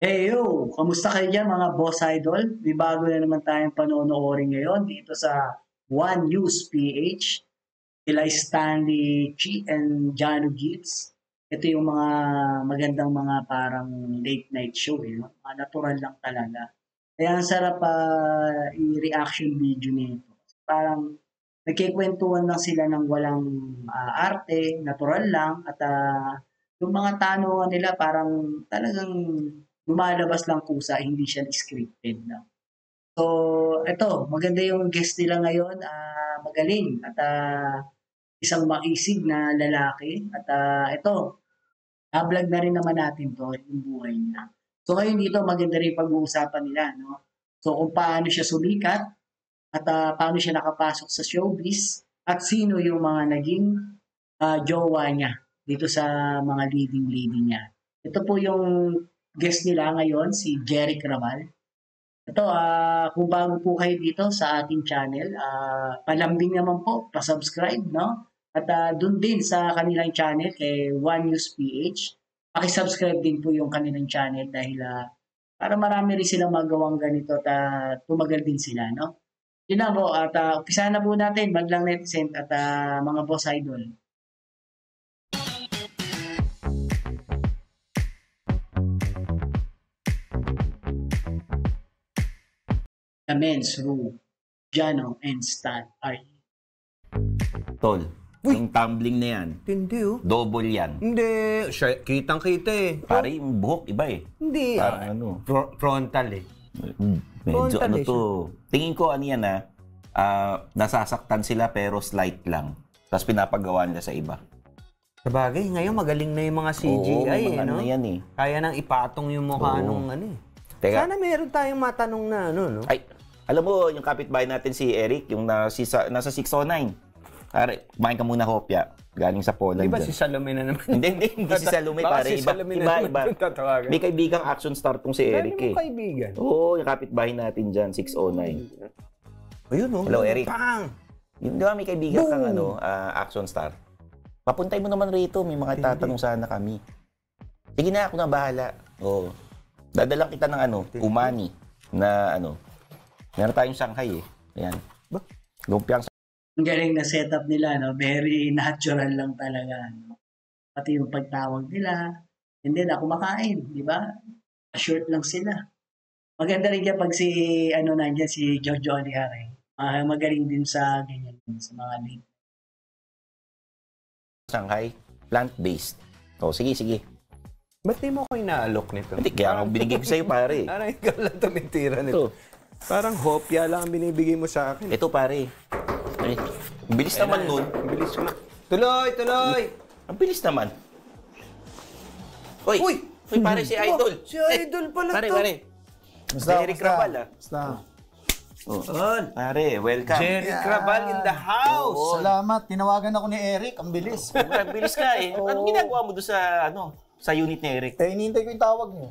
Hey yo, kamusta kayo dyan mga boss idol? May bago na naman tayong panonoorin ngayon dito sa One News PH. Sila Stanley Chi and Jano Gibbs. Ito yung mga magandang mga parang late night show, no? Mga natural lang talaga. Kaya ang sarap i-reaction video nito. Parang nagkikwentuhan lang sila ng walang arte, natural lang, at yung mga tanungan nila parang talagang lumalabas lang kusa, hindi siya scripted. No? So, ito, maganda yung guest nila ngayon, magaling at isang maisig na lalaki. At ito, vlog na rin naman natin to, yung buhay niya. So ngayon dito, maganda rin pag-uusapan nila. No? So kung paano siya sumikat at paano siya nakapasok sa showbiz at sino yung mga naging jowa niya dito sa mga leading lady niya. Ito po yung guest nila ngayon, si Jeric Raval. Ito, kung bago po kayo dito sa ating channel, palambing naman po, pa-subscribe, no? At doon din sa kanilang channel, kay One News PH, paki-subscribe din po yung kanilang channel dahil para marami rin silang magawang ganito at tumagal din sila, no? Yun na po, at umpisa na po natin, maglang netizen at mga boss idol. The men's room, Jano and Stan are here. Tol, Uy! yung tumbling na yan, Hindi oh. double yan. Hindi. Kitang-kita eh. Pare, yung buhok, iba eh. Hindi. Parang ano. Frontal eh. Medyo Frontal ano eh to. Tingin ko ano yan nasasaktan sila pero slight lang. Tapos pinapagawa nila sa iba. Sabagay, ngayon magaling na yung mga CGI Oo, may mga no? ano yan eh. Kaya nang ipatong yung mukha Oo. nung ano eh. Teka. Sana meron tayong matanong na ano, no? Ay, alam mo, yung kapitbahay natin si Eric, yung nasa 609. Pare, kumain ka muna hopya. Galing sa Poland. Di ba dyan. si Salome na naman? Hindi si Salome, Baka pare. si Salome na naman yung tatawagan. May kaibigang action star tong si Eric Dahil eh. mo kaibigan. Oo, yung kapitbahay natin dyan, 609. Ayun oh. Hello, Eric. Pang! Yung di ba may kaibigan kang Boom! action star? Papuntay mo naman rito, may mga tatanong sana kami. Sige na, ako na bahala. Oo. Dadalang kita ng umani na meron tayong Shanghai eh. Ayan. Lumpiang Ang galing na setup nila, no? Very natural lang talaga. No? Pati yung pagtawag nila, hindi na kumakain, di ba? Short lang sila. Maganda rin yan pag nandiyan si Jojo Alihare. Magaling din sa ganyan, sa mga league. Shanghai, plant-based. O, sige. Ba't di mo ko inaalok nito? Hindi, kaya ako binigay ko sa'yo, pare. Ano yung galang tumitira nito? Ito. Parang hopya lang ang binibigay mo sa akin. Ito, pare. Ay, ang bilis naman nun. Ang bilis ko na. Tuloy! Ang bilis naman. Uy, pare, si Idol. Si Idol pala Pare, to. pare. Eric Raval, Basta. Oh. Pare, welcome. Jerry Crabal in the house! Salamat. Tinawagan ako ni Eric. Ang bilis. Ang bilis ka eh. Ano ginagawa mo doon sa unit ni Eric? Hinihintay ko yung tawag niyo.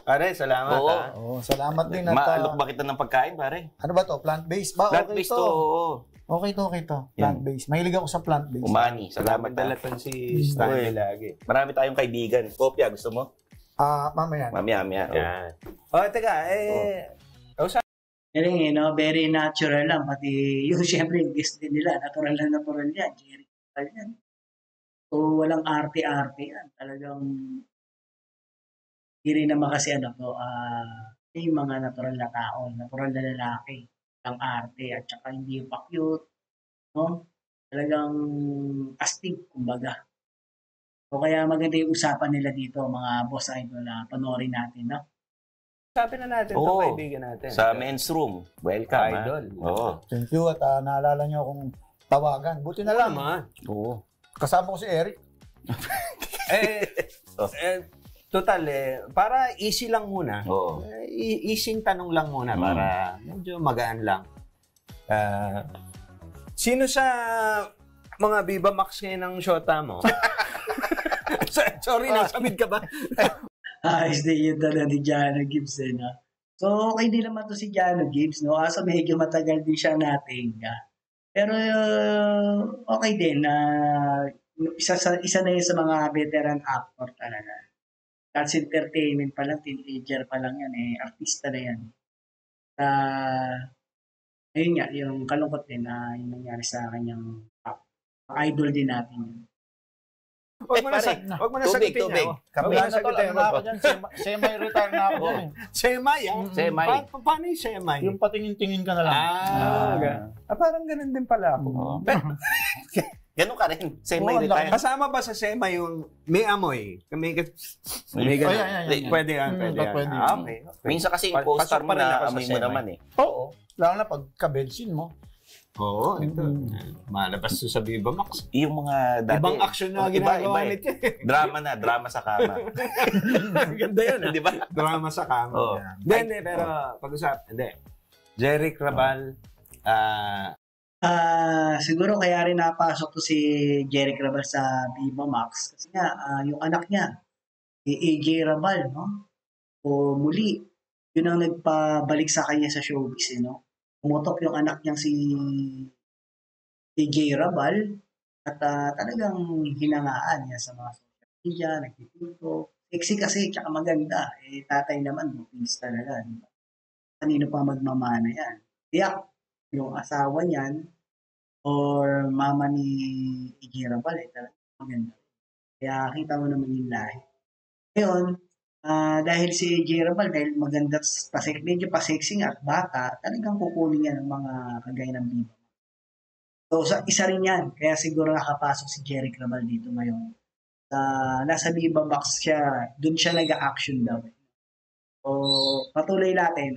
Pare, salamat Oo. ha. Salamat din. At, Maalok ba kita ng pagkain, pare? ano ba to? Plant-based ba? Plant-based to, oo. Okay to. Plant-based. Mahilig ako sa plant-based. Umani, salamat. Dalatan si Stanley Uy. lagi. Marami tayong kaibigan. Kopya, gusto mo? Mamaya. Mamaya. Oh. Yan. Teka, Galing no? Very natural lang. Pati yung siyempre, yung guest din nila, natural yan. Jerry Raval yan. So, walang arte-arte yan. Talagang hindi rin naman kasi yung mga natural na tao, natural na lalaki, ang arte at saka hindi pa cute, no? Talagang astig, kumbaga. So kaya maganda yung usapan nila dito, mga boss idol, na panoorin natin, no? sabi na natin Oo. itong kaibigan natin. Sa men's room. Welcome, Idol. Oo. Thank you. At naalala niyo akong tawagan. Buti na lang. naman. Oo. Kasama ko si Eric. Total para easy lang muna. Oo. Easy tanong lang muna para medyo magaan lang. Sino sa mga Viva Max ngayon ng shota mo? Sorry, nasamid ka ba? Ayos din yun talaga ni Jano Gibbs, no? So, okay din naman to si Jano Gibbs, no? Kaso medyo matagal din siya nating. Pero, okay din na isa na yun sa mga veteran actor talaga. That's Entertainment pa lang, teenager pa lang yan artista na yan. Ayun nga, yung kalungkot din na yung nangyari sa kanyang idol din natin yun. Huwag mo na sagutin tubig. ako. Kape na tol, ano na ako dyan, semi-retire na ako dyan eh. Semay, ah? Semay. Paano yung semay? Yung patingin-tingin ka na lang. Parang ganun din pala ako. Ganun ka rin. Semi Oo, retire. Kasama ba sa semay yung may amoy? May ganun. Yan. Pwede yan. Pwede. Okay. Minsan kasi yung poster mo na amoy mo naman eh. Oo. Lalo na pag kabensin mo. Oo, ito. Malabas to sa Viva Max. Yung mga dati. Ibang action na iba ginagawa eh. nito. Drama sa kama. Ganda yun, Di ba? Drama sa kama. Oo. Hindi, pero pag-usap. Hindi. Jeric Rabal, Siguro kaya rin napasok to si Jeric Rabal sa Viva Max kasi nga yung anak niya, si AJ Rabal, no? O muli, yun ang nagpabalik sa kanya sa showbiz, no? Umutok yung anak niyang si AJ Rabal at talagang hinangaan niya sa mga social media, nagtitito. Sexy kasi, tsaka maganda. Tatay naman, bukista talaga. Diba? Kanino pa magmamana yan? Tiyak, yung asawa niyan or mama ni AJ Rabal, talaga maganda. Kaya kita mo naman yung lahi. Ngayon, dahil si AJ Rabal, dahil maganda, medyo pa-sexy at bata, talagang kukunin niya ng mga kagaya ng Viva. So, isa rin yan. Kaya siguro nakapasok si Jeric Rabal dito ngayon. Nasa Viva Max siya, dun siya nag-action daw. So, patuloy natin.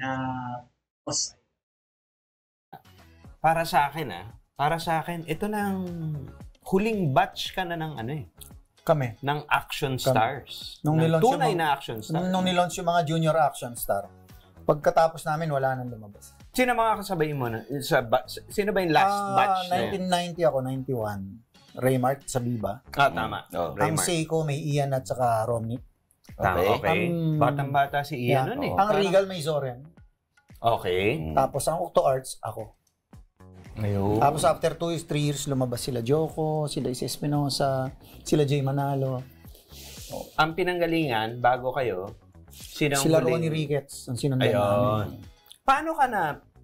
para sa akin, ito nang huling batch ka na ng Kami. ng action stars. Nung Ng nilaunch tunay yung na action star. Nung nilaunch yung mga junior action star, pagkatapos namin, wala nang lumabas. Sino mga kasabay mo na? Sino ba yung last batch na yun? 1990 ako, 91. Raymart sa Viva. Tama. Oh. Ang Seiko, may Ian at saka Romney. Tama, okay. Batang-bata si Ian nun eh. Ang Regal, may Zoren. Okay. Tapos ang Octo Arts, ako. Ayun. Tapos after 3 years, lumabas sila Joko, sila Isa Espinosa, sila Jay Manalo. Ang pinanggalingan, bago kayo, Sila Ronnie Ricketts, ang sinundan namin. Ayun.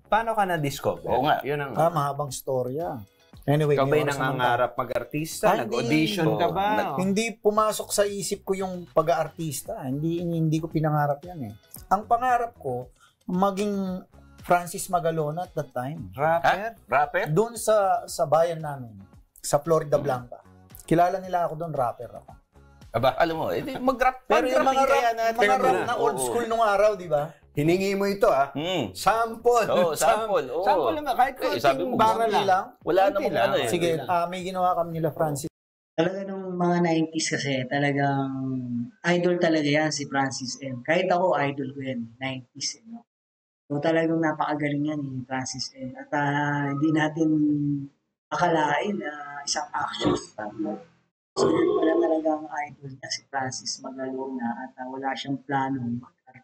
Paano ka na-discover? Oo nga. Yun ang... Mahabang storya. Anyway, Ikaw ba'y may oras naman nangangarap mag-artista? Nag-audition ka ba? Hindi pumasok sa isip ko yung pag-aartista. Hindi ko pinangarap yan eh. Ang pangarap ko, maging Francis Magalona at that time. Rapper? Doon sa bayan namin, sa Florida Blanca. Kilala nila ako doon, rapper ako. Aba, alam mo, mag-rap. Pero yung mga natin. rap na old school nung araw, di ba? Hiningi mo ito Sample. Oo, sample. Oo. Sample naman. Kahit sabi mo, bara konti lang. Wala namang Sige, may ginawa kami nila Francis. Talaga nung mga 90s kasi, talagang idol talaga yan si Francis M. Kahit ako, idol ko yan, 90s. No? So talagang napakagaling yan ni Francis M. At hindi natin akalain na isang action star. No? So yun pala talagang idol niya si Francis Magalona at wala siyang plano mag-art.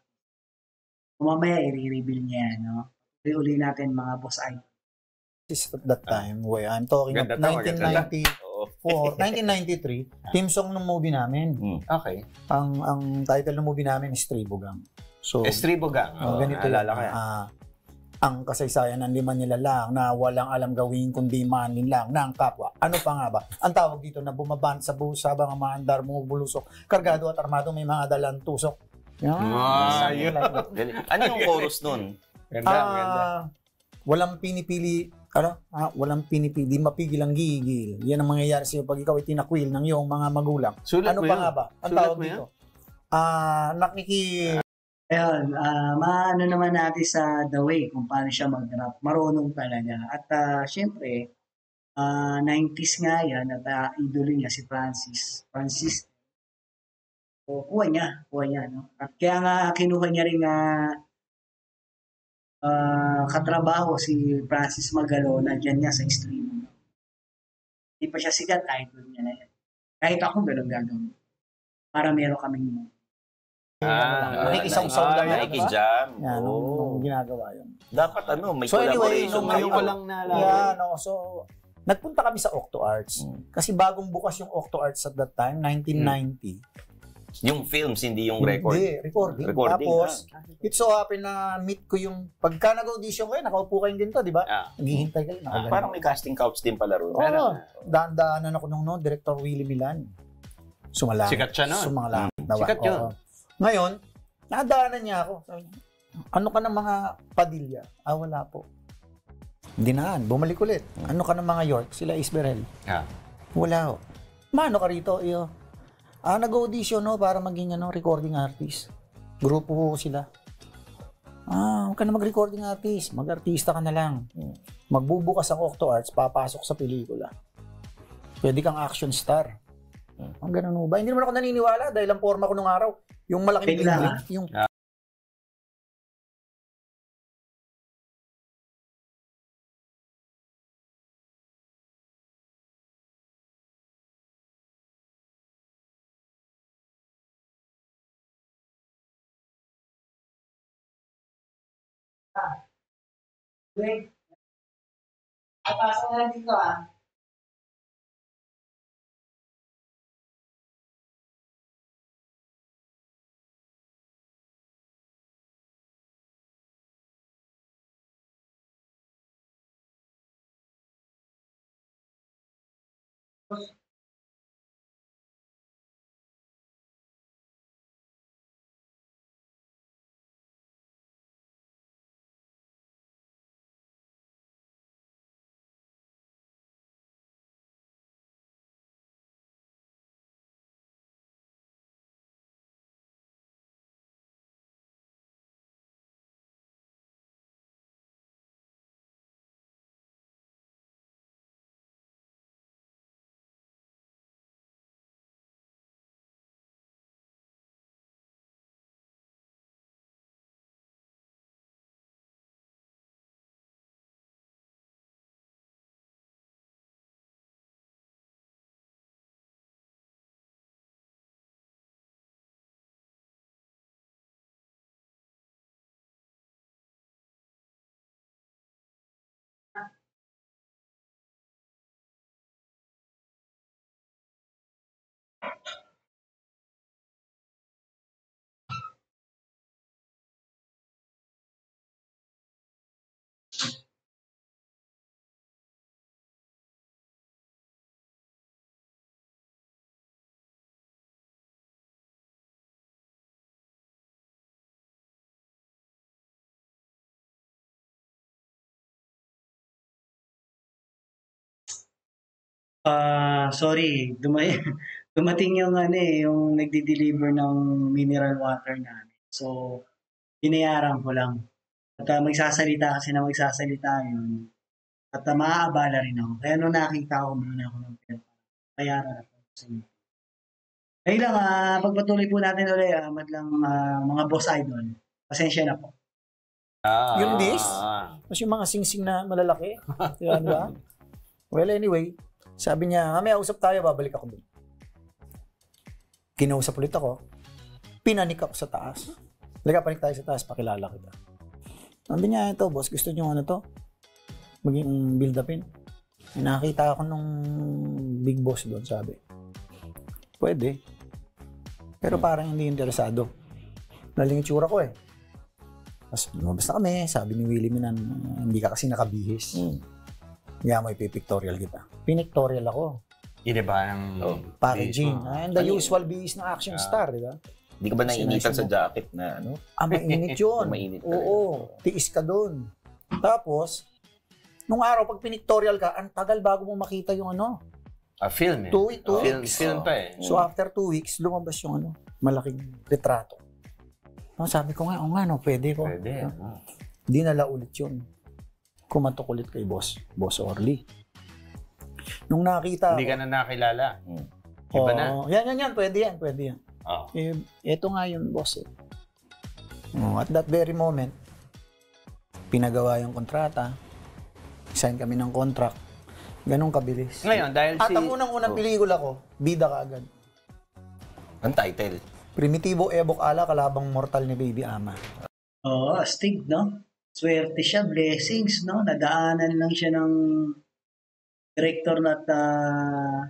Mamaya i-reveal niya yan. No? Uli natin mga boss idol. At that time, I'm talking of 1994, 1993, team song ng movie namin. Okay. Ang title ng movie namin is Tribogang. So, Estribogang. ganito lang. Ang kasaysayan ng 5 nilalang na walang alam gawin kundi manin lang ng kapwa. Ano pa nga ba? Ang tawag dito na bumaban sa busa habang ang maandar bumubulusok, kargado at armado may mga dalang tusok. Yun. Ano yung chorus nun? Ganda. Walang pinipili, walang pinipili, mapigil ang gigil. Yan ang mangyayari sa iyo pag ikaw ay tinakwil ng iyong mga magulang. Sulat ano mo pa yun? nga ba? Ang Sulat tawag mo dito. Ayun, maano naman natin sa The Way kung paano siya mag-rap. Marunong talaga. At syempre, 90s nga yan at idolo niya si Francis. So, kuha niya. No? At kaya nga kinuha niya rin katrabaho si Francis Magalona dyan niya sa stream. Hindi pa siya sikat, idol niya na yan. Kahit ako, ganun gagawin. Para meron kaming nakikisawsaw lang yan. Nakikijam. Yan, nung ginagawa yun. Dapat may So anyway, collaboration ngayon ko lang naalala. So, nagpunta kami sa Octo Arts. Kasi bagong bukas yung Octo Arts at that time, 1990. Yung films, hindi yung record. Hindi, recording. Recording, Tapos, it so happen na meet ko yung, pagka nag-audition kayo, nakaupo kayong ganito, di ba? Ah. Naghihintay kayo. Parang may casting couch din pala ron. Oo, daan-daanan ako nung Director Willie Milan. Sumalangit. Sikat siya nun. Sumalangit. Sikat yun. Oo. Ngayon, nadaanan niya ako. Sabi niya, ano ka ng mga Padilla? Wala po. Dinaan, bumalik ulit. Ano ka ng mga York? Sila Isberel. Ah. Wala ho. Mano ka rito? Iyo. Nag-audition no, para maging recording artist. Grupo ho sila. Huwag ka na mag-recording artist. Mag-artista ka na lang. Magbubukas ang Octo Arts, papasok sa pelikula. Pwede kang action star. Ang ganun ho ba? Hindi naman ako naniniwala dahil ang forma ko nung araw, yung malaking Bigla. yung Wait. Pasok na lang dito Sorry, dumating yung yung nagde-deliver ng mineral water namin. So, binayaran ko lang. At magsasalita kasi na magsasalita yun. At maaabala rin ako. Kaya nung nakita ko muna ako ng pera, bayaran ako sa inyo. Ayun lang, pagpatuloy po natin ulit, madlang mga boss idol. Pasensya na po. yung this, mas yung mga sing-sing na malalaki. Yan ba? Well, anyway, sabi niya, mamaya usap tayo, babalik ako doon. Kinausap ulit ako, pinanik ako sa taas. Panik tayo sa taas, pakilala kita. Sabi niya, ito boss, gusto niyo to? Maging build-upin. Nakita ako nung big boss doon, sabi. Pwede. Pero parang hindi interesado. Naling itsura ko Tapos lumabas na kami, sabi ni Willie Minan, hindi ka kasi nakabihis. Kaya mo ipipictorial kita. Pinictorial ako. Hindi ba ng Packaging. And the usual bihis ng action star, di ba? Hindi ka ba nainitan sa jacket na mainit yun. Mainit Oo. Tiis ka doon. Tapos, nung araw, pag pinictorial ka, ang tagal bago mo makita yung film 2 weeks. Film pa So, after 2 weeks, lumabas yung malaking retrato. Sabi ko nga, pwede ko. Pwede. Di nala ulit yun. Kumatok ulit kay Boss Orly. Nung nakita Hindi ka na nakilala. Iba na. Yan. Pwede yan. Oh. Ito nga yun, boss. At that very moment, pinagawa yung kontrata. Sign kami ng contract. Ganun kabilis. Ngayon, dahil At ang unang-unang pelikula ko, bida ka agad. ang title. Primitibo Ebok Ala, kalabang mortal ni Baby Ama. Oo, astig, no? Swerte siya, blessings, no? Nadaanan lang siya ng director na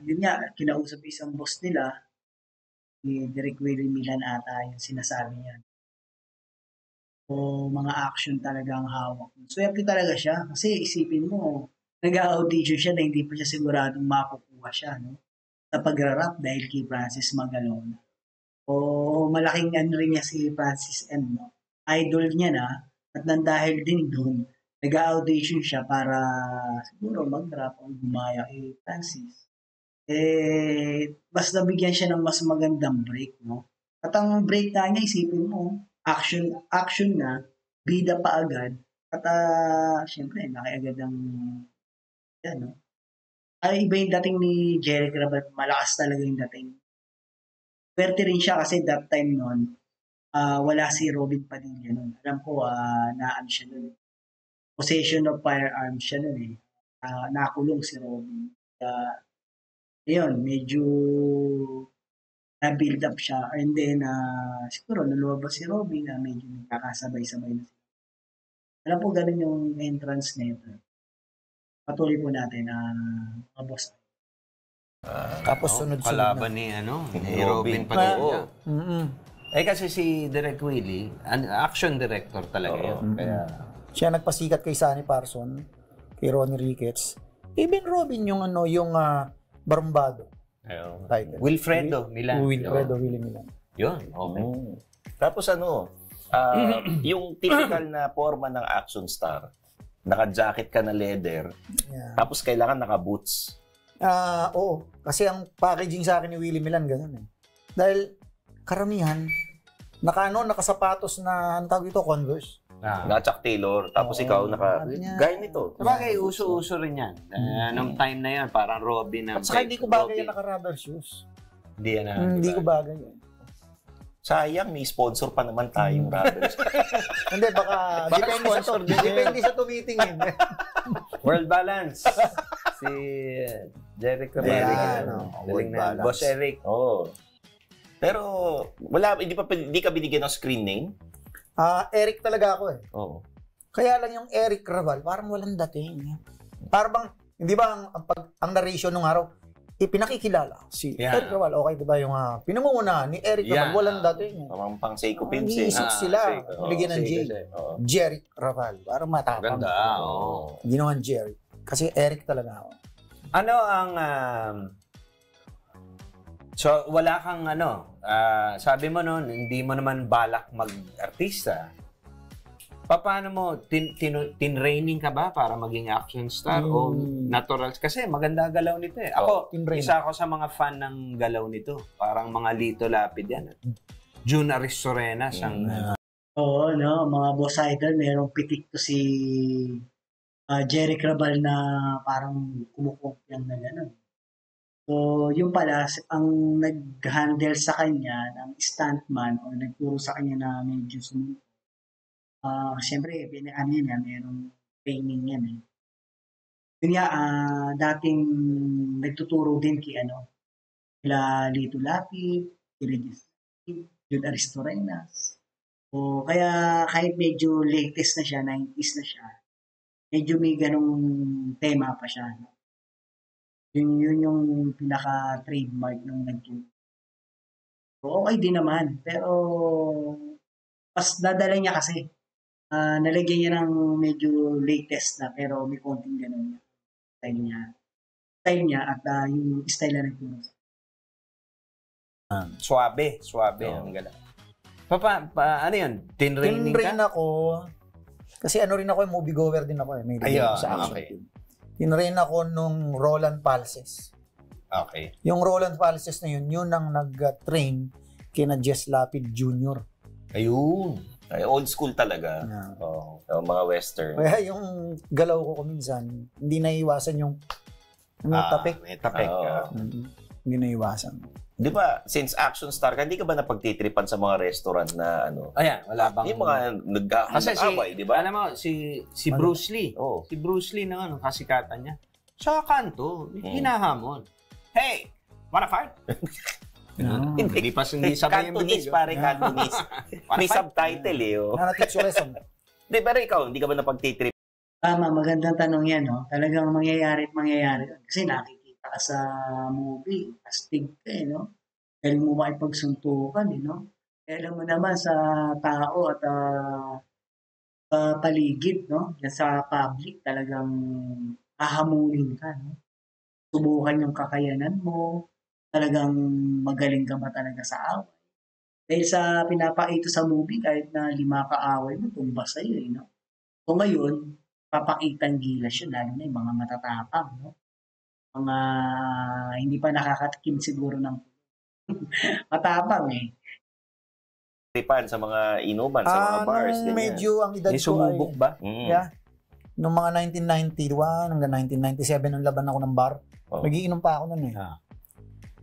yun nga, kinausap isang boss nila. ni Direk Willie Milan ata yung sinasabi niya. O mga action talaga ang hawak. Swerte talaga siya kasi isipin mo, nag-audition siya na hindi pa siya siguradong makukuha siya, no? Sa pagra-rap dahil kay Francis Magalona. O malaking ano rin niya si Francis M, no? Idol niya na at nang dahil din doon, nag-audition siya para siguro mag-rap o gumaya kay Francis. Basta bigyan siya ng mas magandang break, no? At ang break na niya, isipin mo, action na, bida pa agad, at syempre, nakiagad ang, yan, no? Ay, iba yung dating ni Jeric Rabat, malakas talaga yung dating. Swerte rin siya kasi that time noon, wala si Robin Padilla noon. Alam ko, naan siya noon. Possession of firearms siya noon eh. Nakulong si Robin. Yun, medyo na-build up siya. And then, siguro, nalabas si Robin na medyo nagkakasabay-sabay na sila. Alam po, ganun yung entrance nito. Patuloy po natin mga boss. Tapos sunod-sunod kalaban na. ni Robin Padilla. Mm-mm. Kasi si Direk Willie, action director talaga yun. Kaya, Siya nagpasikat kay Sonny Parson, kay Ronnie Ricketts. Even Robin yung Barumbado. Title. Wilfredo Milan. Wilfredo Milan. Yun, okay. Tapos yung typical na forma ng action star, naka-jacket ka na leather, Yeah. tapos kailangan naka-boots. Oo. Kasi ang packaging sa akin ni Willie Milan, ganun eh. Dahil karamihan, nakasapatos na, ang tawag ito, Converse. Naka-Chuck Taylor, tapos ikaw gaya nito. Sabagay, uso-uso rin yan. Nung time na yan, parang Robin na... At saka hindi ko bagay yung naka-rubber shoes. Hindi yan Hindi ko bagay yun. Sayang, may sponsor pa naman tayong rubber. Hindi, baka depende sa tumitingin. World Balance. Si Jeric Ayan, Galing na. Balance. Boss Eric. Oo. Pero, hindi ka binigyan ng screen name? Eric talaga ako eh. Oo. Kaya lang yung Eric Raval, parang walang dating. Parang bang, hindi ba ang narration nung araw, ipinakikilala si Eric Raval. Okay, di ba yung pinamumunahan ni Eric Raval, walang dating. Parang pang Seiko Pins eh. Iniisip sila, niligyan ng J. Jeric Raval, parang matapang. Ganda, Ginawan Jeric. Kasi Eric talaga ako. Ano ang... so, wala kang sabi mo noon, hindi mo naman balak mag-artista. Paano mo, tinraining ka ba para maging action star o natural? Kasi maganda galaw nito eh. Ako, isa ako sa mga fan ng galaw nito. Parang mga Lito Lapid yan. June Aristorena. Oo, no, mga boss idol, merong pitik to si Jeric Raval na parang kumukopyang na gano'n. So, yung pala, ang nag-handle sa kanya ng stuntman o nagturo sa kanya na medyo sumunod. Siyempre, merong training yan eh. Yun nga, dating nagtuturo din kila Lito Lapid, kila June Aristorenas. O kaya kahit medyo latest na siya, 90s na siya, medyo may ganong tema pa siya. No? Yun yung pinaka-trademark ng nagtuturo. So, okay din naman. Pero, mas dadala niya kasi. Nalagyan niya ng medyo latest na, pero may konting ganon niya. Style niya at yung style na nagturo. Suabe ang gala. Ano yun? Tinraining ka? Tinrain ako. Kasi rin ako, movie goer din ako eh. May sa action team. Tinrain ako nung Roland Palses. Okay. Yung Roland Palses na yun ang nag-train kina Jess Lapid Jr. Ayun. Ay, old school talaga. Mga western. Kaya yung galaw ko minsan, hindi naiwasan yung tapik. May tapik. Hindi naiwasan. Di ba, since action star ka, hindi ka ba napagtitripan sa mga restaurant na Ayan, wala bang... Yung mga nag-away, di ba? Alam mo, si Bruce Lee. Si Bruce Lee na kasikatan niya. Sa kanto, hinahamon. Hey, wanna fight? Hindi sabay yung Cantonese, pare, Cantonese. May subtitle eh. Nanateach yung lesson. Di, pero ikaw, hindi ka ba napagtitrip? Tama, magandang tanong yan, no? Talagang mangyayari. Kasi nakikita ka sa movie, astig ka no? galing mo makipagsuntukan, no? Kaya alam mo naman sa tao at paligid, no? Yan sa public, talagang hahamunin ka, no? Subukan yung kakayanan mo, talagang magaling ka ba talaga sa away. Dahil sa pinapakita sa movie, kahit na 5 kaaway mo, tumba sa'yo, no? So ngayon, papakitang gilas yun, lalo na yung mga matatapang, no? Mga hindi pa nakakatikim siguro ng matapang, eh. Tripan sa mga inuman, sa mga bars, nung ganyan. medyo ang edad May ko ay... sumubok ba? Yeah. Noong mga 1991 hanggang 1997, nung laban ako ng bar, nagiinom pa ako nun eh.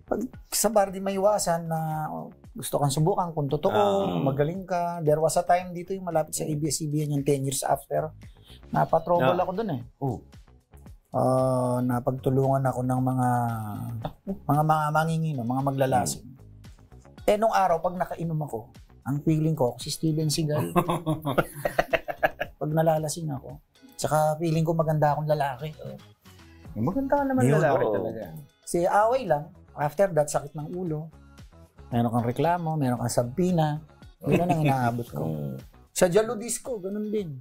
Pag sa bar, di maiwasan na gusto kang subukan kung totoo, magaling ka. There was a time dito yung malapit sa ABS-CBN, yung 10 years after. Napatrouble ako dun eh. Napagtulungan ako ng mga mangingino, mga maglalasing. Eh, nung araw, pag nakainom ako, ang feeling ko, si Steven Seagal. Pag nalalasing ako, saka feeling ko maganda akong lalaki. Maganda ka naman Yun, lalaki oo. talaga. Si away lang. After that, sakit ng ulo. Meron kang reklamo, meron kang sabpina. Yun ang inaabot ko. Sa Jalo Disco, ganun din.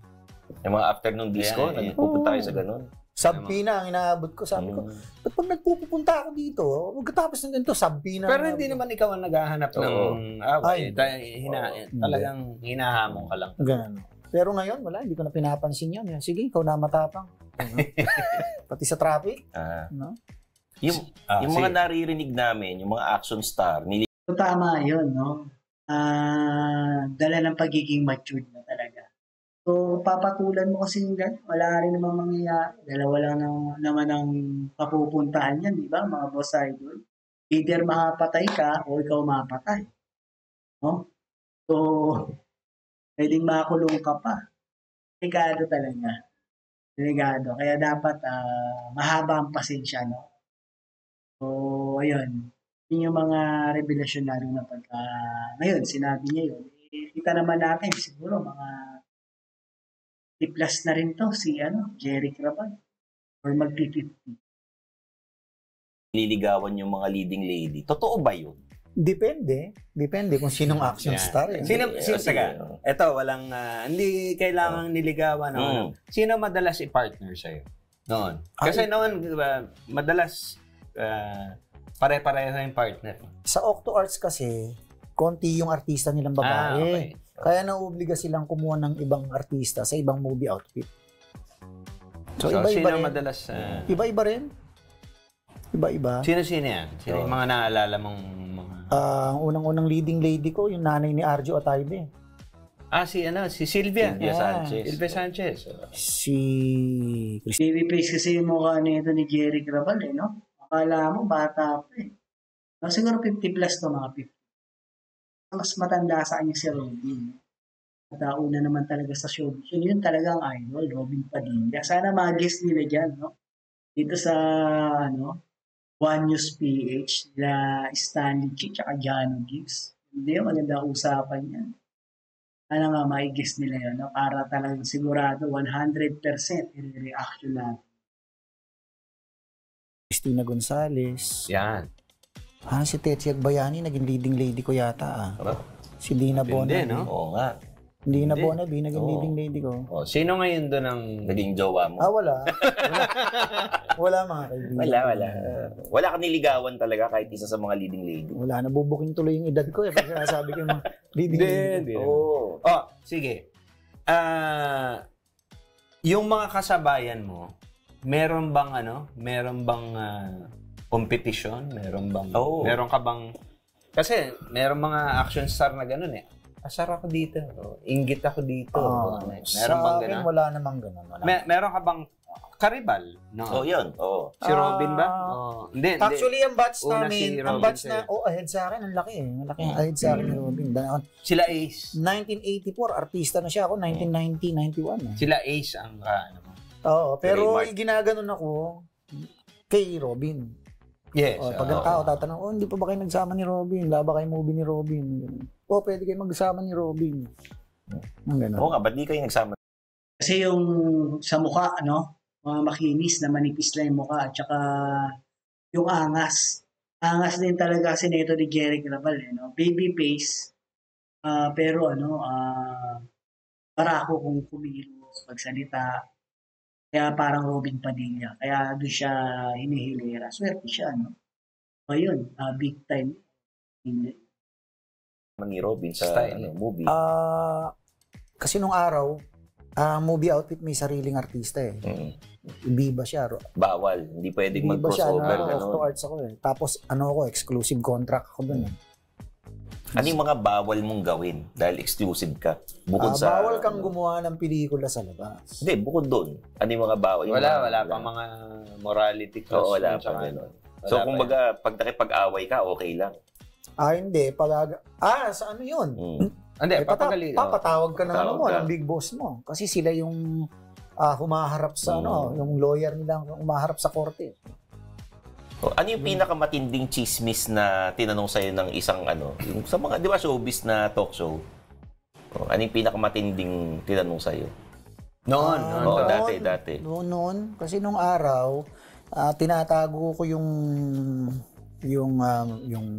Yung mga afternoon disco, Yeah, yeah. nagpupunta kayo sa ganun. Sabpina ang inaabot ko. Sabi ko, ba't pag nagpupunta ako dito, magkatapos ng ganito, sabpina. Pero hindi naman ikaw ang naghahanap ng away. Ay. Talagang hinahamon ka lang. Ganun. Pero ngayon, wala, hindi ko na pinapansin yan. Sige, ikaw na matapang. Pati sa traffic. No? Yung mga naririnig namin, yung mga action star, So, tama yun, no? Dala ng pagiging matured na talaga. So, papatulan mo kasi yung wala rin namang mangyayari. Dalawa lang naman ang papupuntahan yan, di ba, mga boss idol? Either makapatay ka o ikaw mapatay. No? So, pwedeng makulong ka pa. Delikado talaga. Delikado. Kaya dapat mahaba ang pasensya, no? So, ayun. Yun yung mga revelasyon lalo na pagka ngayon, sinabi niya yun. Kita naman natin, siguro mga plus na rin to si Jerry Crabal or magti-50. nililigawan yung mga leading lady. Totoo ba yun? Depende kung sinong action star. Eh. Sino taga? Ito, walang, hindi kailangang niligawan. Sino madalas i-partner sa'yo? Noon. Kasi noon, diba, madalas pare-pareho yung partner. Sa Octo Arts kasi, konti yung artista nilang babae. Okay. Kaya nauobliga silang kumuha ng ibang artista sa ibang movie outfit. So iba-iba sino rin. madalas? Iba-iba rin. Iba-iba. Sino yan? Sino yung mga naalala mong mga... Ang unang-unang leading lady ko, yung nanay ni Arjo Ataybe. Si Sylvia. Sylvia Sanchez. Sylvia Sanchez. Si Baby-face kasi yung mukha nito ni Jerry Crabal, no? Akala mo, bata pa eh. No, siguro 50 plus to, mga 50. Mas matanda sa kanya si Robin. At una naman talaga sa showbiz. Yun talagang idol, Robin Padilla. Sana mag-guest nila dyan, no? Dito sa, One News PH, nila Stanley Chi, tsaka Jano Gibbs. Hindi, maganda usapan yan. Sana nga mai-guest nila yun, no? Para talagang sigurado 100% i-reaction natin. Christina Gonzalez. Yan. Si Tetsi Agbayani, naging leading lady ko yata. Si Dina Hindi, Bona. no? Oo nga. Dina Bona, naging leading lady ko. Sino ngayon doon ang... Naging jowa mo. Wala. Wala mga kaibigan. Wala. Wala ka niligawan talaga kahit isa sa mga leading lady. Wala, nabubuking tuloy yung edad ko. Pag sinasabi ko yung mga leading lady. Oo. Sige. Yung mga kasabayan mo, meron bang competition? Meron ka bang... Kasi meron mga action star na gano'n eh. Asar ako dito. Inggit ako dito. Meron bang gano'n? Wala namang gano'n. Meron ka bang karibal? No. Yun. Oo. Si Robin ba? Hindi. Actually, ang batch Una namin, si ang Robin batch na, sa'yo. ahead sa akin, ang laki eh. Malaki ang ahead sa akin ni Robin. Sila Ace. 1984, artista na siya ako. 1990, 91. Sila Ace ang Oo, pero Mark. ginaganon ako kay Robin. Yes. Pag ang tao tatanong, hindi pa ba kayo nagsama ni Robin? Wala ba kayo movie ni Robin? Pwede kayo magsama ni Robin. Ang gano'n. Oo nga, ba't di kayo nagsama? Kasi yung sa mukha, mga makinis na manipis lang yung mukha at saka yung angas. Angas din talaga si Neto ni Jeric Raval, no? Baby face, pero barako kung kumilos, magsalita. Kaya parang Robin Padilla. Kaya doon siya hinihilera. Swerte siya, no? Ayun, big time. Hindi. Ni Robin sa Style. movie. Kasi nung araw, movie outfit may sariling artista eh. Biba siya. Bawal. Hindi pwedeng Biba siya, mag-crossover. off Ganun. to arts ako eh. Tapos exclusive contract ako dun eh. Ano yung mga bawal mong gawin dahil exclusive ka? Bukod sa... Bawal kang gumawa ng pelikula sa labas. Hindi, bukod doon. Ano yung mga bawal? Yung Wala pa mga morality clause. Oo, wala tsaka pa ganun. wala So, pa kumbaga, pag nakipag-away ka, okay lang. Hindi. Sa ano yun? Hindi, papagaling. Papatawag ka ng Patawag ka. ng big boss mo. Kasi sila yung humaharap sa yung lawyer nila humaharap sa korte. So, ano yung pinakamatinding chismis na tinanong sa'yo ng isang yung sa mga, di ba, showbiz na talk show? Ano yung pinakamatinding tinanong sa'yo? Noon. Oo, dati. Noon, kasi nung araw, tinatago ko yung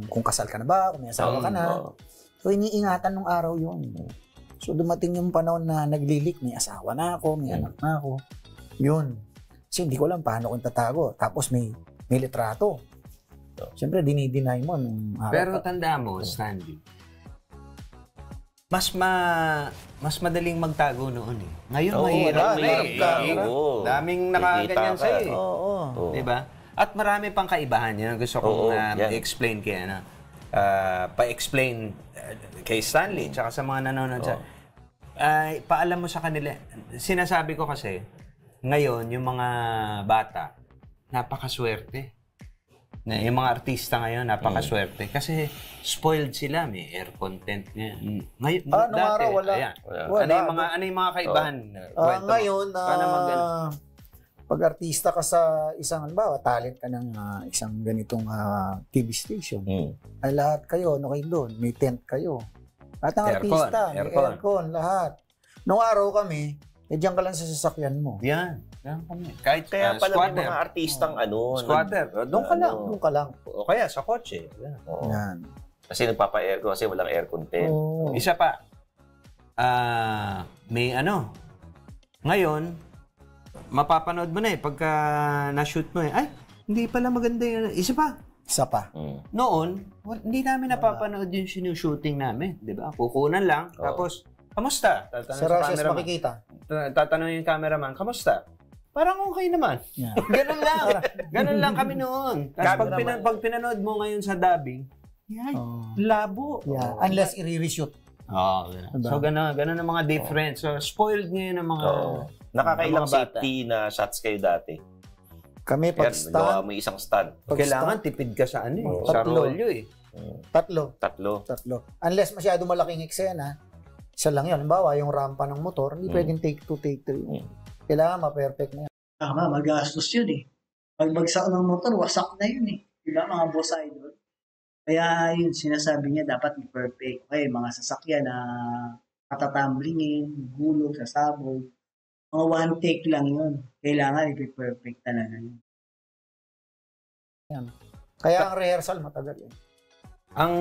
kung kasal ka na ba, kung may asawa ka na. So, iniingatan nung araw yun. So, dumating yung panahon na naglilik, may asawa na ako, may anak na ako. Yun. Kasi hindi ko alam paano kung tatago. Tapos may litrato. Siyempre, dinideny mo nung araw. Pero tanda mo, Stanley, mas madaling magtago noon eh. Ngayon, mahirap ka. Daming nakaganyan sa'yo eh. Oo. Diba? At marami pang kaibahan yan. Gusto kong i-explain kaya pa-explain kay Stanley tsaka sa mga nanonood sa paalam mo sa kanila. Sinasabi ko kasi ngayon yung mga bata napakaswerte. Yung mga artista ngayon napakaswerte kasi spoiled sila, may air content ngayon. Nung araw wala. Ano yung mga kaibahan? Ngayon pag artista ka sa isang talent ka ng isang ganitong TV station, ay lahat kayo, kayo doon, may tent kayo. At ang artista, may aircon, lahat. Nung araw kami, diyan ka lang sa sasakyan mo. Yan kami. Kahit Kaya pala squatter. may mga artistang Squatter. Doon ka lang. Doon ka lang. O kaya sa kotse. Yan. Kasi nagpapa-aircon kasi walang air content. Isa pa. May ngayon, mapapanood mo na pagka na-shoot mo ay, hindi pala maganda yun. Isa pa. Noon, hindi namin napapanood yung sinushooting namin. Di ba? Kukunan lang. Tapos, kamusta? Sa Russia's makikita. Tatanungin yung cameraman, kamusta? Parang okay naman. Yeah. Ganun lang. Ganun lang kami noon. Tapos pag pinanood mo ngayon sa dubbing, labo. Yeah. Unless i-reshoot. So, ganun ang mga difference. So, spoiled ngayon ang mga... Nakakailang mga bata. safety na shots kayo dati? Kami pag Gawa stand, mo isang stand. Kailangan tipid ka sa sa rolyo eh. Tatlo. Unless masyado malaking eksena, isa lang yun. Halimbawa, yung rampa ng motor, hindi pwedeng take 2, take 3. Kailangan ma-perfect na yan. Tama, magastos yun eh. Pag bagsak ng motor, wasak na yun eh. Diba, mga boss idol? Kaya yun, sinasabi niya, dapat i-perfect. Okay, mga sasakyan na katatamblingin, gulog, sasabog. Mga one take lang yun. Kailangan i-perfect talaga yun. Yan. Kaya ang rehearsal matagal yun. Ang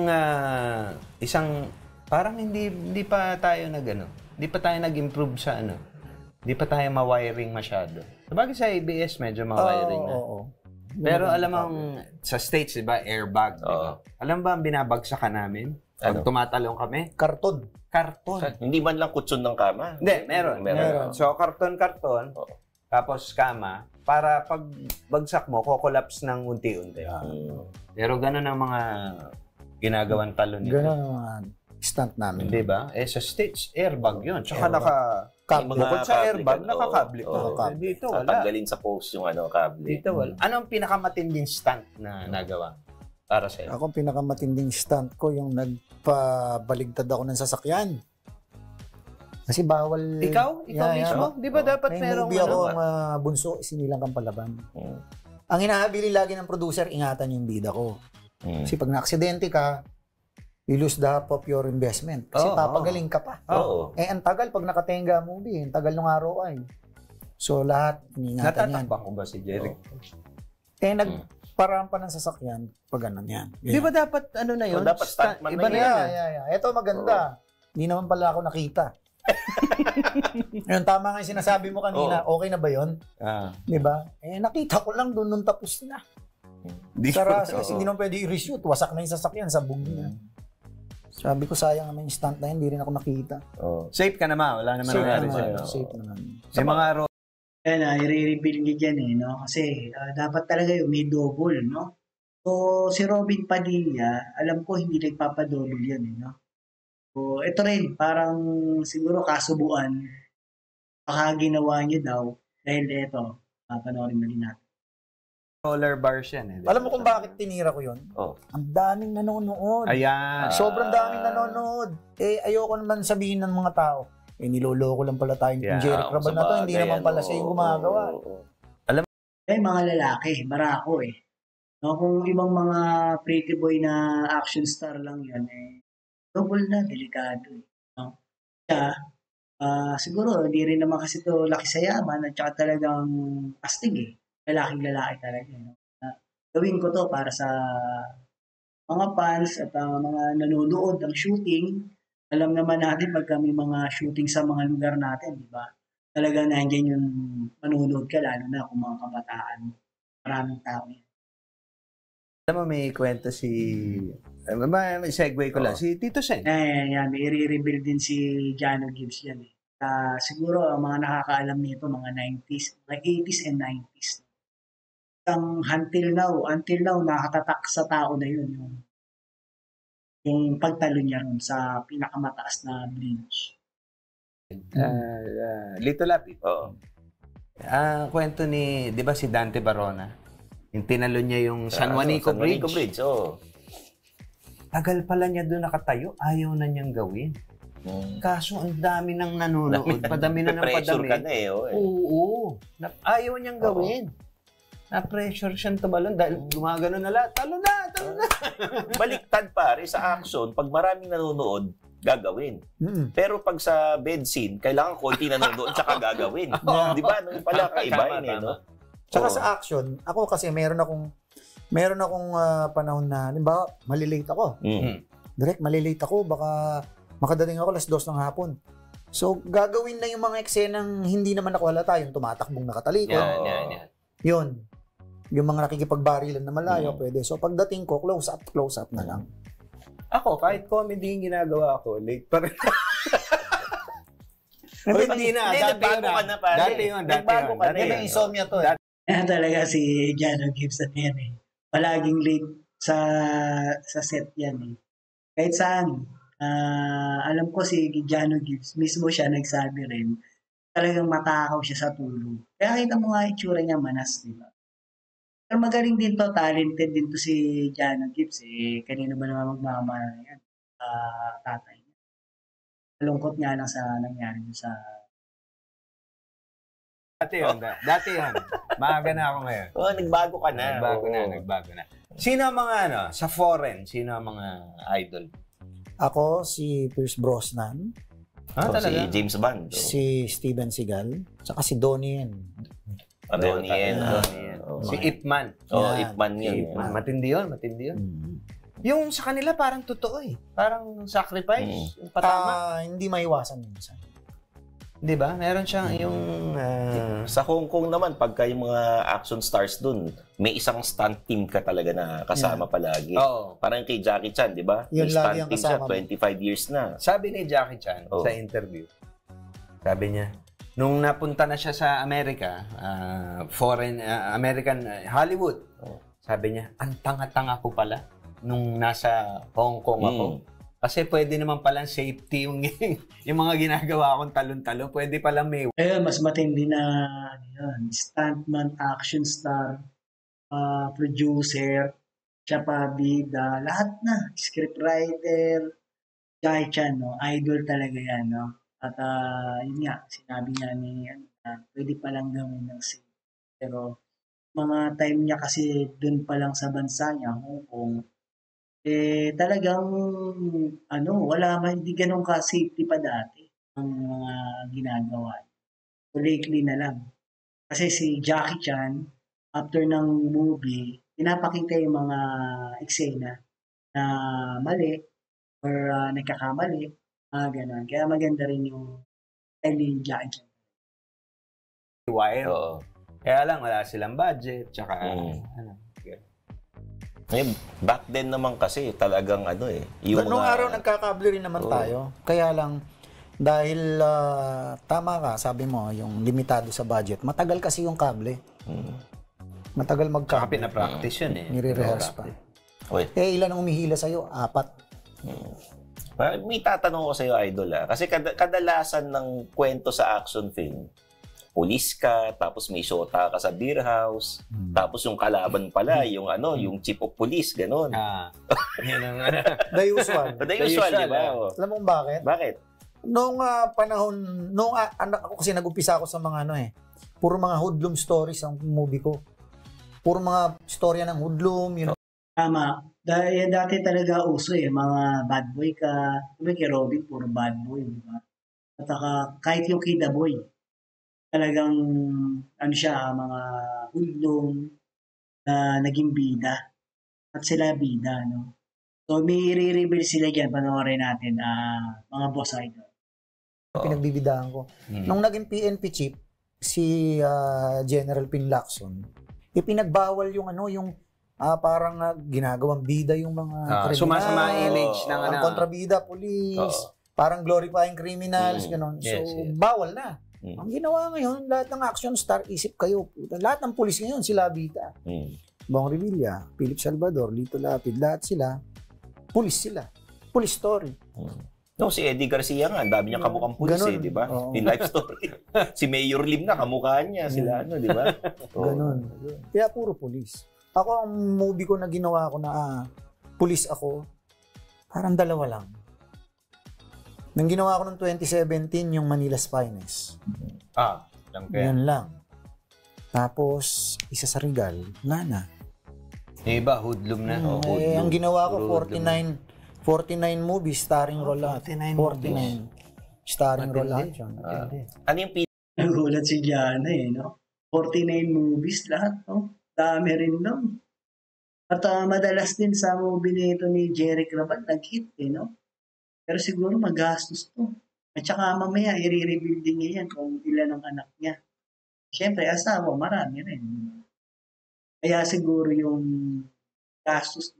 parang hindi pa tayo hindi pa tayo nag-improve sa hindi pa tayo ma-wiring masyado. Sabagay sa ABS medyo ma-wiring na. Pero alam mo, sa States, di ba, airbag, di ba? Alam ba ang binabagsakan namin? Pag tumatalong kami? Karton. Hindi man lang kutsun ng kama. Hindi, meron. So, karton, tapos kama, para pag bagsak mo, kokolaps ng unti-unti. Pero ganun ang mga ginagawang talon nito. Ganun ang mga stunt namin. Di ba? Sa States, airbag yun. Tsaka Bukod sa airbag, nakakable. Dito, wala. Tatanggalin sa post yung kable. Dito, wala. Anong pinakamatinding stunt na nagawa para sa'yo? Ako, pinakamatinding stunt ko yung nagpabaligtad ako ng sasakyan. Kasi bawal... Ikaw mismo? Di ba dapat merong... May movie ako ang bunso, sinilang kang palaban. Ang hinahabili lagi ng producer, ingatan yung bida ko. Kasi pag na-aksidente ka, you lose the half of your investment. Kasi papagaling ka pa. Ang tagal pag nakatenga movie. Ang tagal ng ROI. So, lahat, ingatan yan. Natatakpan ko ba si Jeric? paraan pa ng sasakyan, pag ganun yan. Di ba dapat ano na yun? O, dapat stuntman Iba na na yun. yun. Yeah. Ito maganda. Hindi naman pala ako nakita. Yun, tama nga yung sinasabi mo kanina. Okay na ba yun? Di ba? Nakita ko lang doon nung tapos na. Saras, kasi hindi naman pwede i-reshoot. Wasak na yung sasakyan, sabog na. Sabi ko, sayang naman yung stunt na yun. Hindi rin ako nakita. Safe ka naman. Wala naman nangyari sa'yo. Safe naman. May mga Yan i-reveal niya dyan no? Kasi dapat talaga yung may double, no? So, si Robin Padilla, alam ko hindi nagpapadouble yan, no? So, ito rin, parang siguro kasubuan, baka ginawa niya daw, dahil ito, panoorin na rin natin. roller bars yan. Alam mo kung bakit tinira ko yun? Ang daming nanonood. Ayan. Sobrang daming nanonood. Ayoko naman sabihin ng mga tao, niloloko lang pala tayong Jerry Crabal na to, hindi naman pala siya yung gumagawa. Mga lalaki, barako no, kung ibang mga pretty boy na action star lang yan, double na, delikado. No? Kaya, siguro, hindi rin naman kasi ito laki sa yaman at saka talagang astig Lalaking-lalaki talaga. No? Gawin ko to para sa mga fans at mga nanonood ng shooting. Alam naman natin pag kami mga shooting sa mga lugar natin, di ba? Talaga nandiyan yung manonood ka, lalo na kung mga kabataan. Maraming tao yan. Alam mo, may kwento may segue ko lang. Si Tito Sen. Yan. May i-reveal din si Jano Gibbs yan. Siguro, ang mga nakakaalam nito, mga 90s, mga 80s and 90s. Until now, nakatatak sa tao na yun. Yung pagtalo niya ron sa pinakamataas na bridge. Lito Lapid. Kwento ni, di ba si Dante Barona? Yung tinalo niya yung San Juanico Bridge. Tagal pala niya doon nakatayo, ayaw na niyang gawin. Kaso ang dami nang nanonood, padami na ng padami. Ka na Oo. Ayaw niyang gawin. Na-pressure siyang tumalon dahil gumagano na lahat. Talo na! Baliktad pare sa action, pag maraming nanonood, gagawin. Pero pag sa bed scene, kailangan konti nanonood tsaka gagawin. Di ba? Nung pala kaibahin no? Tsaka sa action, ako kasi meron akong panahon na, halimbawa, malilate ako. Direct, malilate ako, baka makadating ako 2:00 ng hapon. So, gagawin na yung mga eksenang hindi naman ako halata, yung tumatakbong nakatalikod. Yan. Yun. Yung mga nakikipagbarilan na malayo, pwede. So, pagdating ko, close up na lang. Ako, kahit comedy yung ginagawa ko, late pa rin. Hindi na. Nagbago ka na pare. Dati yun. May insomnia to Yan talaga si Jano Gibbs yan Palaging late sa set yan Kahit saan. Alam ko si Jano Gibbs, mismo siya nagsabi rin, talagang matakaw siya sa tulog. Kaya kita mo nga itsura niya manas, di ba? Pero magaling din to, talented din to si Jano Gibbs. Kanino ba naman magmamahal yan? Tatay niya. Malungkot nga lang sa nangyari sa... Dati yun. Maaga na ako ngayon. Nagbago ka na. Nagbago na. Sino ang mga sa foreign, sino ang mga idol? Ako, si Pierce Brosnan. Si James Bond. Si Steven Seagal. Saka si Donnie Yen. Donnie Yen. Si Ip Man. Ip Man yun. Matindi yun. Yung sa kanila parang totoo Parang sacrifice. Patama. Hindi maiwasan minsan. Di ba? Meron siyang yung... Sa Hong Kong naman, pagka yung mga action stars dun, may isang stunt team ka talaga na kasama palagi. Parang kay Jackie Chan, di ba? Yun may lagi stunt ang team siya, kasama 25 years na. Sabi ni Jackie Chan sa interview, sabi niya, nung napunta na siya sa Amerika, American Hollywood, sabi niya, ang tanga-tanga ko pala nung nasa Hong Kong ako. Kasi pwede naman palang safety yung mga ginagawa akong talon-talon. Pwede palang may... mas matindi na stuntman, action star, producer, siya pa bida, lahat na. Scriptwriter, Jackie Chan, idol talaga yan. At yun nga, sinabi niya ni pwede palang gawin ng safety. Pero mga time niya kasi dun pa lang sa bansa niya, Hong Kong, talagang hindi ganun ka-safety pa dati ang mga ginagawa. So lately na lang. Kasi si Jackie Chan, after ng movie, pinapakita yung mga eksena na mali or nagkakamali, gano'n. Kaya maganda rin yung style ni Jackie Chan. Wild. Oo. Kaya lang, wala silang budget, tsaka, Ngayon, back then naman kasi talagang yung Noong araw nagkakable rin naman tayo. Kaya lang, dahil tama ka, sabi mo, yung limitado sa budget. Matagal kasi yung kable. Matagal tsaka magkable. pinapractice yun eh. Nire-rehearse pa. Wait, Ilan ang umihila sa'yo? 4. may tatanong ko sa iyo, Idol, kasi kadalasan ng kwento sa action film, pulis ka, tapos may shota ka sa beer house, tapos yung kalaban pala, yung yung chief of police, gano'n. Yun ang The usual. The usual, di ba? Alam mo kung bakit? Bakit? Noong panahon, ako kasi nag-umpisa ako sa mga puro mga hoodlum stories ang movie ko. Puro mga storya ng hoodlum, Tama. Dahil dati talaga uso mga bad boy ka. Diba kay Robin, puro bad boy, di ba? At saka, kahit yung kay The Boy, talagang, mga hoodlum na naging bida. At sila bida, no? So, may i-reveal sila dyan, panoorin natin, mga boss idol. pinagbibidahan ko. Nung naging PNP chief, si General Pinlacson, ipinagbawal yung parang ginagawang bida yung mga kriminal. Sumasama image ng ang kontrabida, police, parang glorifying criminals, gano'n. So, bawal na. Ang ginawa ngayon, lahat ng action star, isip kayo, lahat ng pulis ngayon, sila bida. Bong Revilla, Philip Salvador, Lito Lapid, lahat sila, pulis sila. Police story. No, si Eddie Garcia nga, ang dami niya kamukhang pulis di ba? In life story. Si Mayor Lim nga, kamukha niya, sila di ba? Ganon. Kaya puro pulis. Ako, ang movie ko na ginawa ko na pulis ako, parang dalawa lang. Nang ginawa ko noong 2017, yung Manila's Finest. Lang kaya. Yan lang. Tapos, isa sa Regal, Nana. Iba, hoodlum na. Ang ginawa ko, 49 movies starring role lahat. 49 starring role lahat. Ano yung Nagulat si Jana no? 49 movies lahat, no? Dami rin, no? At madalas din sa movie nito ni Jerry Cravat, nag-hit, no? Pero siguro magastos to. At saka mamaya, i-rebuild din niya yan kung ilan ang anak niya. Siyempre, asawa, marami rin. Kaya siguro yung gastos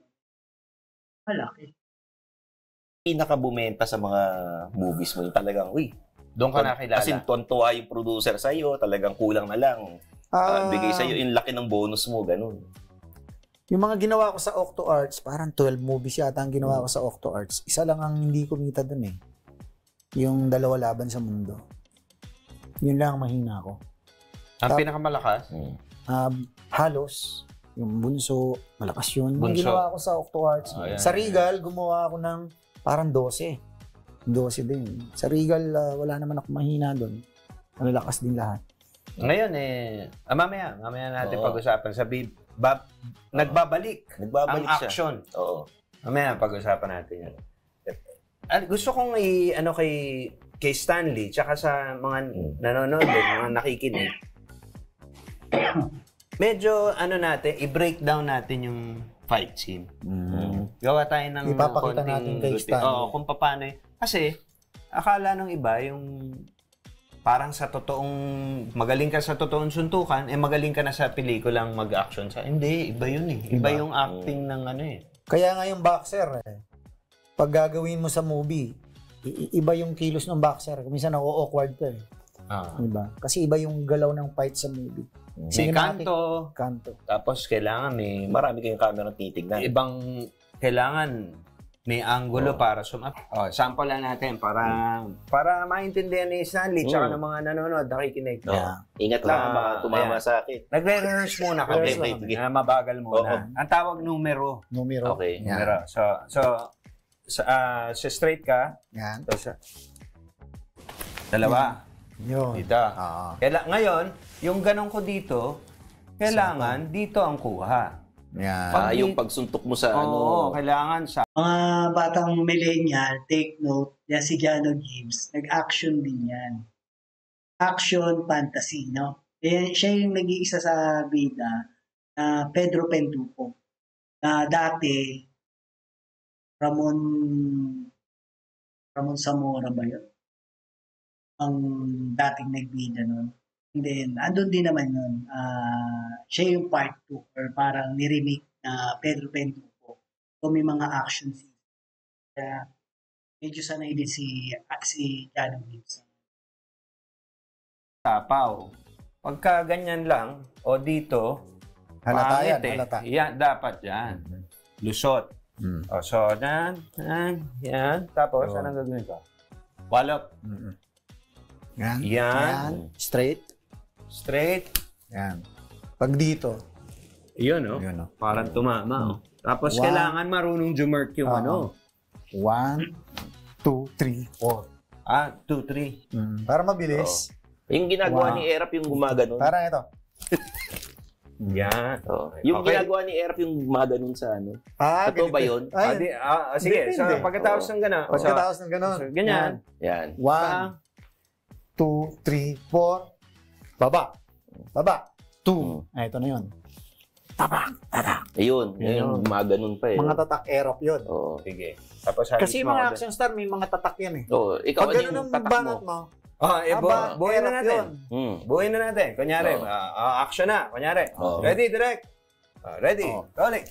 malaki. Pinakabumenta sa mga movies mo, yung talagang, doon ka nakilala. Kasi tuwan-tuwa yung producer sa'yo, talagang kulang na lang. Bigay sa'yo yung laki ng bonus mo, ganun. Yung mga ginawa ko sa Octo Arts, parang 12 movies yata ang ginawa ko sa Octo Arts. Isa lang ang hindi kumita dun yung Dalawa Laban sa Mundo. Yun lang ang mahina ko. Ang pinakamalakas? Halos, yung Bunso, malakas yun. Yung Bunso. ginawa ko sa Octo Arts. Sa Regal, gumawa ako ng parang 12. 12 din. Sa Regal, wala naman ako mahina dun. Malalakas din lahat. Ngayon mamaya natin pag-usapan. Nagbabalik ang siya. action. Oo. Mamaya pag-usapan natin yun. Gusto kong kay Stanley tsaka sa mga nanonood, mga nakikinig. Medyo i-breakdown natin yung fight scene. Gawa tayo ng ipapakita natin kay Stanley. Kung paano kasi akala ng iba yung parang sa totoong magaling ka sa totoong suntukan, magaling ka na sa pelikulang mag-action sa. Hindi, iba yun Iba yung acting ng Kaya nga yung boxer pag gagawin mo sa movie, iba yung kilos ng boxer. Minsan awkward ka Diba? Kasi iba yung galaw ng fight sa movie. May kanto. Tapos kailangan marami kayong camera titignan. Kailangan may angulo para sample lang natin para maintindihan ni Stanley tsaka ng mga nanonood, nakikinig. Ingat lang, baka tumama sa akin. Nagre-rehearse muna kami. Mabagal muna. Ang tawag numero. Okay. Numero. So straight ka. Yan. Dalawa. Yun. Dito. Ngayon, yung ganun ko dito, kailangan dito ang kuha. Yan. Yung pagsuntok mo sa kailangan sa Mga batang millennial, take note, yan si Keanu Reeves, nag-action din yan. Action fantasy, no? Siya yung nag-iisa sa bida na Pedro Penduko na dati Ramon Zamora ba yun? Ang dating nagbida nun. And then, andun din naman yun. Siya yung part 2 or parang niremake na Pedro Penduko. So, may mga action scenes. Kaya, medyo sanay din si Keanu Reeves. Tapaw. Pagka ganyan lang, o dito, Halata yan, pangit halata. Yan, dapat yan. Lusot. O, so, yan. Tapos, Oo. anong gagawin ko? Walop. Yan. Yan. Straight. Straight. Yan. Pag dito. Yun, no? Yun, no? Parang tumama, oh. Tapos, One. kailangan marunong jumerk yung ano. 1, 2, 3, 4. 2, 3. Para mabilis. Yung ginagawa Wow. ni Erap yung gumaganon. Parang ito. Yan. Oo. Yung Okay. ginagawa ni Erap yung gumaganon sa ano. ganito. Totoo ba yun? Ay, Sige, so Depende. pagkatapos ng gano'n. pagkatapos ng ganun. So, ganyan. Yan. 1, 2, 3, 4. Baba. 2. Ay, ito na yun. Tapak. Ayun. Yun. Yung gumaganon pa eh. Mga tatak erop yun. Oo. Sige. Tapos Kasi halos mga mo- action star, may mga tatak yan eh. Oo. Ikaw, Pag ano ganun yung ang tatak banat mo? mo, buuin na erop natin. yun. Buuin na natin. Kunyari, Oo. action na. Kunyari. Oo. Ready, direct. Ready. Oo. Rolling.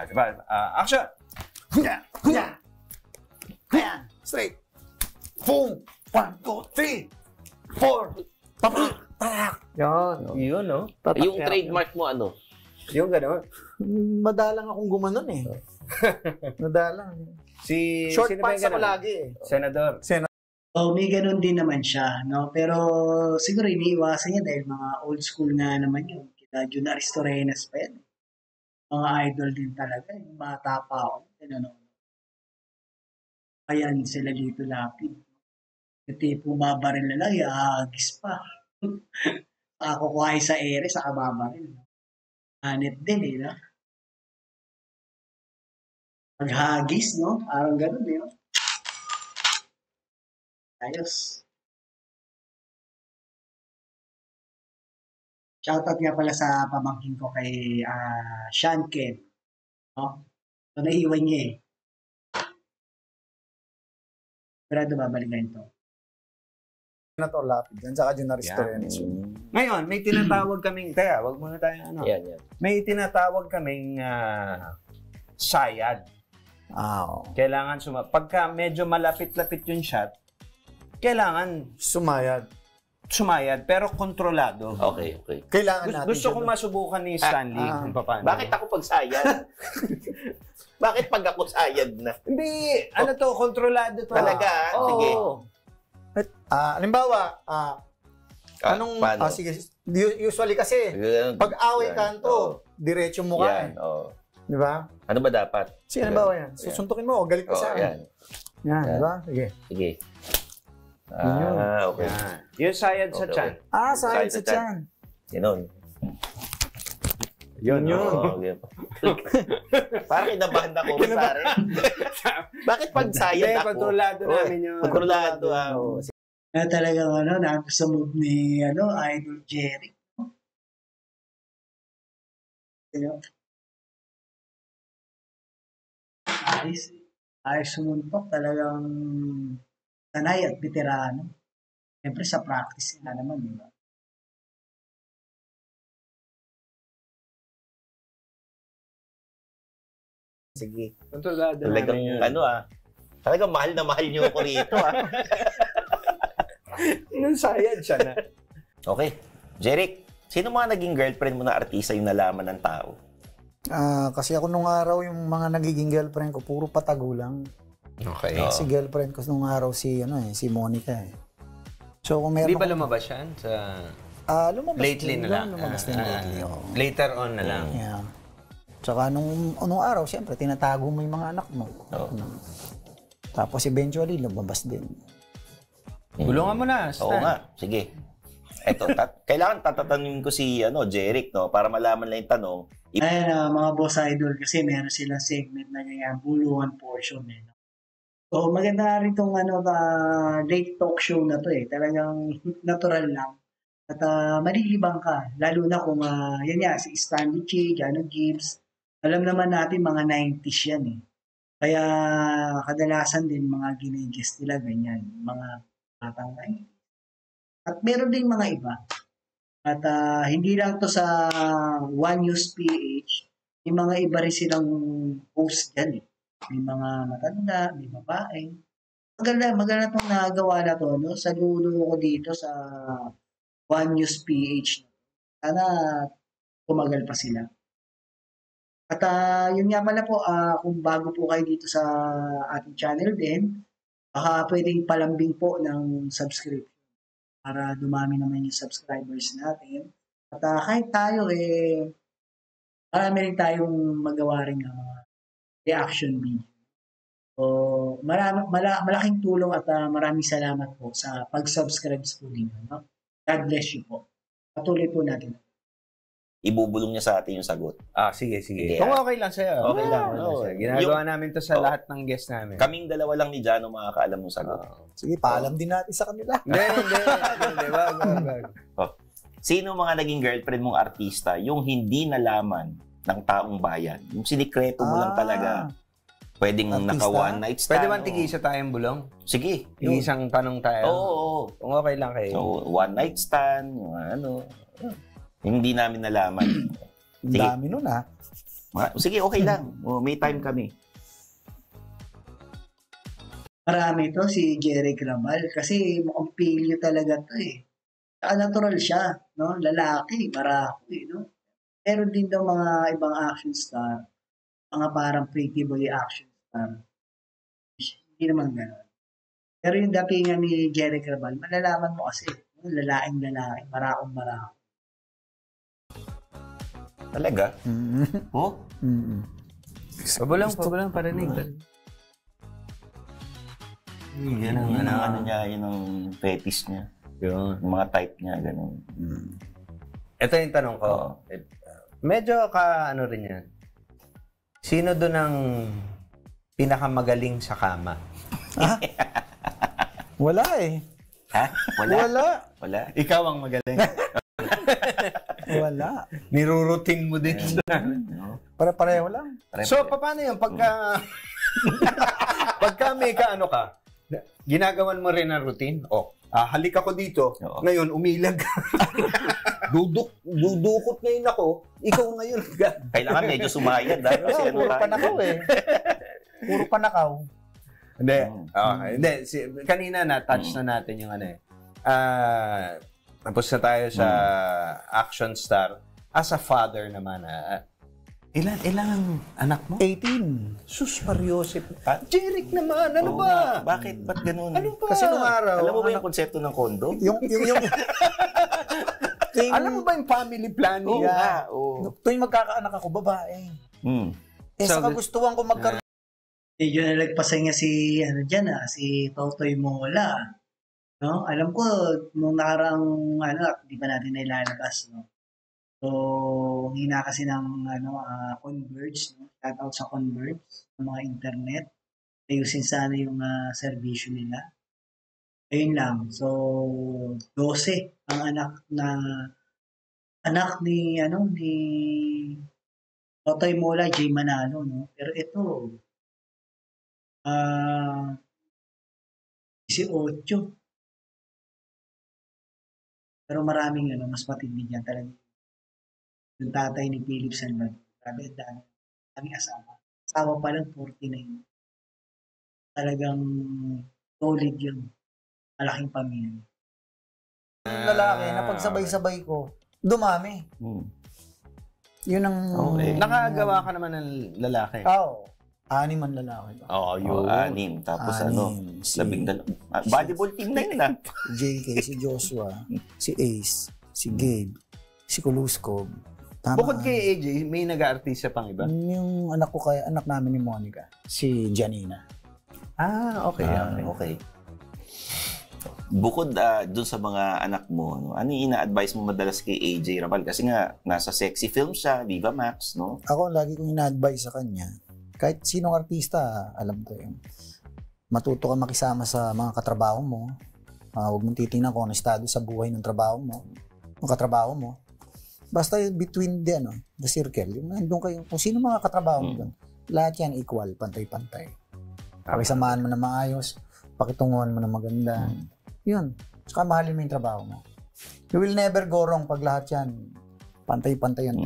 Diba? Action. Ayan. Straight. Boom. 1, 2, 3, 4. Tapak. Yan. Yun, no? Tatak Yung erop trademark mo ano? Yung gano'n. yun. Madalang akong gumanon eh. Madalang. Short Short pants ako lagi eh. Senador. So, may ganun din naman siya, no? Pero siguro iniiwasan niya dahil mga old school nga naman yun. Kita Jun Aristorenas pa yan. Mga idol din talaga. Yung bata pa ako. Ayan sila dito lapid. Yung tipo babaril na lang, iahagis pa. Ako kuhay sa ere, sa kababaril. Hanit din eh, no? Paghagis, no? Parang ganun eh, no? Ayos. Shoutout nga pala sa pamangkin ko kay Sean Ken. No? So, naiwan niya eh. Pero babalikan ito. Na to lapid. Yan sa Jun Aristorenas. Ngayon, may tinatawag kaming, teka, wag muna tayo ano. Yan. May tinatawag kaming sayad. Oo. Kailangan pagka medyo malapit-lapit yung shot, kailangan Sumayad. sumayad pero kontrolado. Okay. Kailangan natin. Gusto kong masubukan ni Stanley kung paano. Bakit ako pag sayad? Bakit pag ako sayad na? Hindi, ano to, kontrolado to. Talaga? Oo. Sige. Halimbawa, anong, paano? sige, usually kasi, pag away kanto, diretso mo ka Yan, oo. Di ba? Ano ba dapat? Sige, halimbawa yan. Susuntukin mo, o galit ka Oo, sa yan. Yan, di ba? Sige. Sige. Yun. Okay. Yan. Yung sayad sa Okay, tiyan. Sahid Sahid sa sa tiyan. Ganun. Yun. Oo, okay. Parang kinabahan ako, pare. Bakit pag sayad Hindi, ako? kontrolado namin yun. Kontrolado. Oo. Na talagang nandun sa move ni Idol Jerry. Ayos sumuntok, talagang sanay at veterano. Siyempre sa practice nga naman, di ba? Sige. Kontrolado Talagang namin yun. talagang mahal na mahal niyo ako rito Yung sayad siya na. Okay. Jeric, sino mga naging girlfriend mo na artista yung nalaman ng tao? Kasi ako nung araw, yung mga nagiging girlfriend ko, puro patago lang. Okay. Oo. Si girlfriend ko nung araw si Monica eh. So kung meron Hindi ba ako- lumabas yan sa... lumabas Lately din, na lang. Lumabas din lately, oo. Later on na lang. Yeah. Tsaka nung araw, siyempre, tinatago mo yung mga anak mo. Oo. Tapos eventually, lumabas din. Bulungan mo na, Oo Stan. nga. Sige. Eto, kailangan tatatanungin ko si Jeric, no? Para malaman lang yung tanong. Ayan, mga boss idol, kasi meron silang segment na ganyan, bulungan portion eh. So, maganda rin itong late talk show na to eh. Talagang natural lang. At malilibang ka. Lalo na kung, yan nga, si Stanley Chi, Jano Gibbs. Alam naman natin mga 90s yan eh. Kaya kadalasan din mga ginigis nila ganyan. Mga batang 90s. At meron din mga iba. At hindi lang to sa One News PH. May mga iba rin silang host dyan eh. May mga matanda, may babae. Maganda itong nagawa na to, no? Sa dulo ko dito sa One News PH. Sana tumagal pa sila. At yun nga pala po, kung bago po kayo dito sa ating channel din, baka pwedeng palambing po ng subscription para dumami naman yung subscribers natin. At kahit tayo, marami rin tayong magawa rin ng mga reaction video. So, malaking tulong at maraming salamat po sa pag-subscribe po ninyo. No? God bless you po. Patuloy po natin. Ibubulong niya sa atin yung sagot. Sige. Sige, Kung okay lang sa'yo. Okay lang. Ginagawa namin to sa lahat ng guests namin. Kaming dalawa lang ni Jano makakaalam ng sagot. Sige, paalam din natin sa kanila. Hindi. Wag. Sino mga naging girlfriend mong artista yung hindi nalaman ng taong bayan? Yung sinikreto mo lang talaga. Pwedeng Artista? naka one night stand. Pwede ba tigisa tayong bulong? Sige. Isang tanong tayo. Oo. Kung okay lang kayo. So, one night stand, yung ano. Hindi namin nalaman. Ang Sige. dami nun Sige, okay lang. May time kami. Marami to si Jerry Grabal kasi mukhang pilyo talaga to eh. Natural siya, no? Lalaki, marami, no? Meron din daw mga ibang action star, mga parang pretty boy action star. Hindi naman gano'n. Pero yung datingan ni Jerry Grabal, malalaman mo kasi, lalaking lalaki, marakong. Talaga? Oh? Pabulang, parinig. Yan ang ano niya, yun ang fetish niya. Yun. Yung mga type niya, gano'n. Ito yung tanong ko. Medyo ano rin yan. Sino doon ang pinakamagaling sa kama? Wala eh. Ha? Wala? Ikaw ang magaling. Wala. Nirurutin mo din. Pareho lang. So, paano yun? Pagka may kaano ka, ginagawan mo rin ang routine? Halik ako dito. Oo. Ngayon, umilag. Dudukot ngayon ako. Ikaw ngayon. Kailangan medyo sumayad. Kasi Puro panakaw eh. Puro panakaw. Hindi. Hindi. Kanina na-touch na natin yung ano eh. Tapos na tayo sa action star. As a father naman, ilan ang anak mo? 18. Sus, Mariosep. Jeric naman, ano ba? Bakit? Ba't ganun? Ano ba? Kasi nung araw, Alam mo ba yung konsepto ng kondo? Alam mo ba yung family planning? Oo nga. Oo. Tuwing magkakaanak ako, babae. So, Sa kagustuhan ko magkaroon. Medyo nalagpasan niya si si Totoy Mola. No? Alam ko nung nakarang di pa natin nailalabas, no. So, hina kasi ng Converge, no. Shout out sa Converge, ng mga internet. Ayusin sana yung serbisyo nila. Ayun lang. So, 12 ang anak ni Totoy Mola, Jay Manalo, no. Pero ito 18. Pero maraming mas matindi dyan talaga. Yung tatay ni Philip Salvador. Grabe, daming asawa. Asawa pa lang, 49. Talagang solid yun. Malaking pamilya. Yung lalaki na pagsabay-sabay ko, dumami. Yun ang... Okay. nakagawa ka naman ng lalaki. Oo. 6 man lalaki. Yun. 6. Tapos 6. Volleyball team na yun JK, si Joshua, si Ace, si Gabe, si Kuluskov. Tama. Bukod kay AJ, may nag-aartista pang iba? Yung anak namin ni Monica, si Janina. Okay. Okay. Bukod dun sa mga anak mo, ano yung ina-advise mo madalas kay AJ Rabal? Kasi nga, nasa sexy film siya, Viva Max, no? Ako, lagi kong ina-advise sa kanya. Kahit sinong artista, alam ko yung matuto ka makisama sa mga katrabaho mo. Huwag mong titingnan kung ano estado sa buhay ng trabaho mo. yung katrabaho mo. Basta between the circle, yung nandun kayo, kung sino mga katrabaho mo doon, lahat yan equal, pantay-pantay. Pakisamahan mo na maayos, pakitunguhan mo na maganda. Yun. Saka mahalin mo yung trabaho mo. You will never go wrong pag lahat yan. Pantay-pantay yan.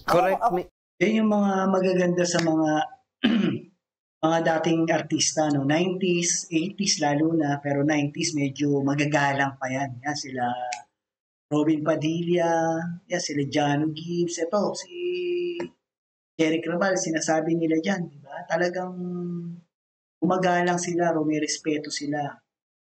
Correct me. Yan yung mga magaganda sa mga mga dating artista, no? 90s, 80s lalo na, pero 90s medyo magagalang pa yan. Yan sila Robin Padilla, yan sila Jano Gibbs, ito si Jeric Raval, sinasabi nila dyan, di ba? Talagang umagalang sila, may respeto sila.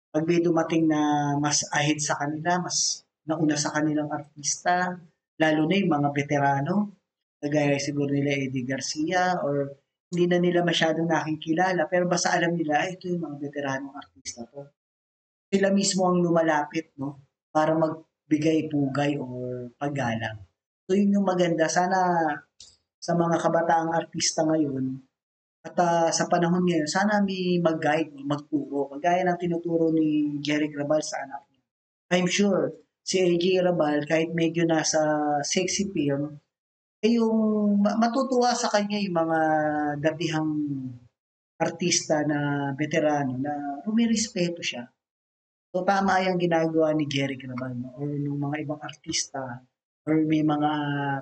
Pag may dumating na mas ahead sa kanila, mas nauna sa kanilang artista, lalo na yung mga veterano, kagaya siguro nila Eddie Garcia, or hindi na nila masyadong nakikilala, pero basta alam nila, ito yung mga veteranong artista to. Sila mismo ang lumalapit, no? Para magbigay pugay or paggalang. So yun yung maganda. Sana sa mga kabataang artista ngayon, at sa panahon ngayon, sana may mag-guide, magturo. Kagaya ng tinuturo ni Jeric Raval sa anak niya. I'm sure, si AJ Rabal, kahit medyo nasa sexy film, yung matutuwa sa kanya yung mga datihang artista na veterano na rumirespeto siya. So tama yung ginagawa ni Jeric Raval, no? Or ng mga ibang artista or may mga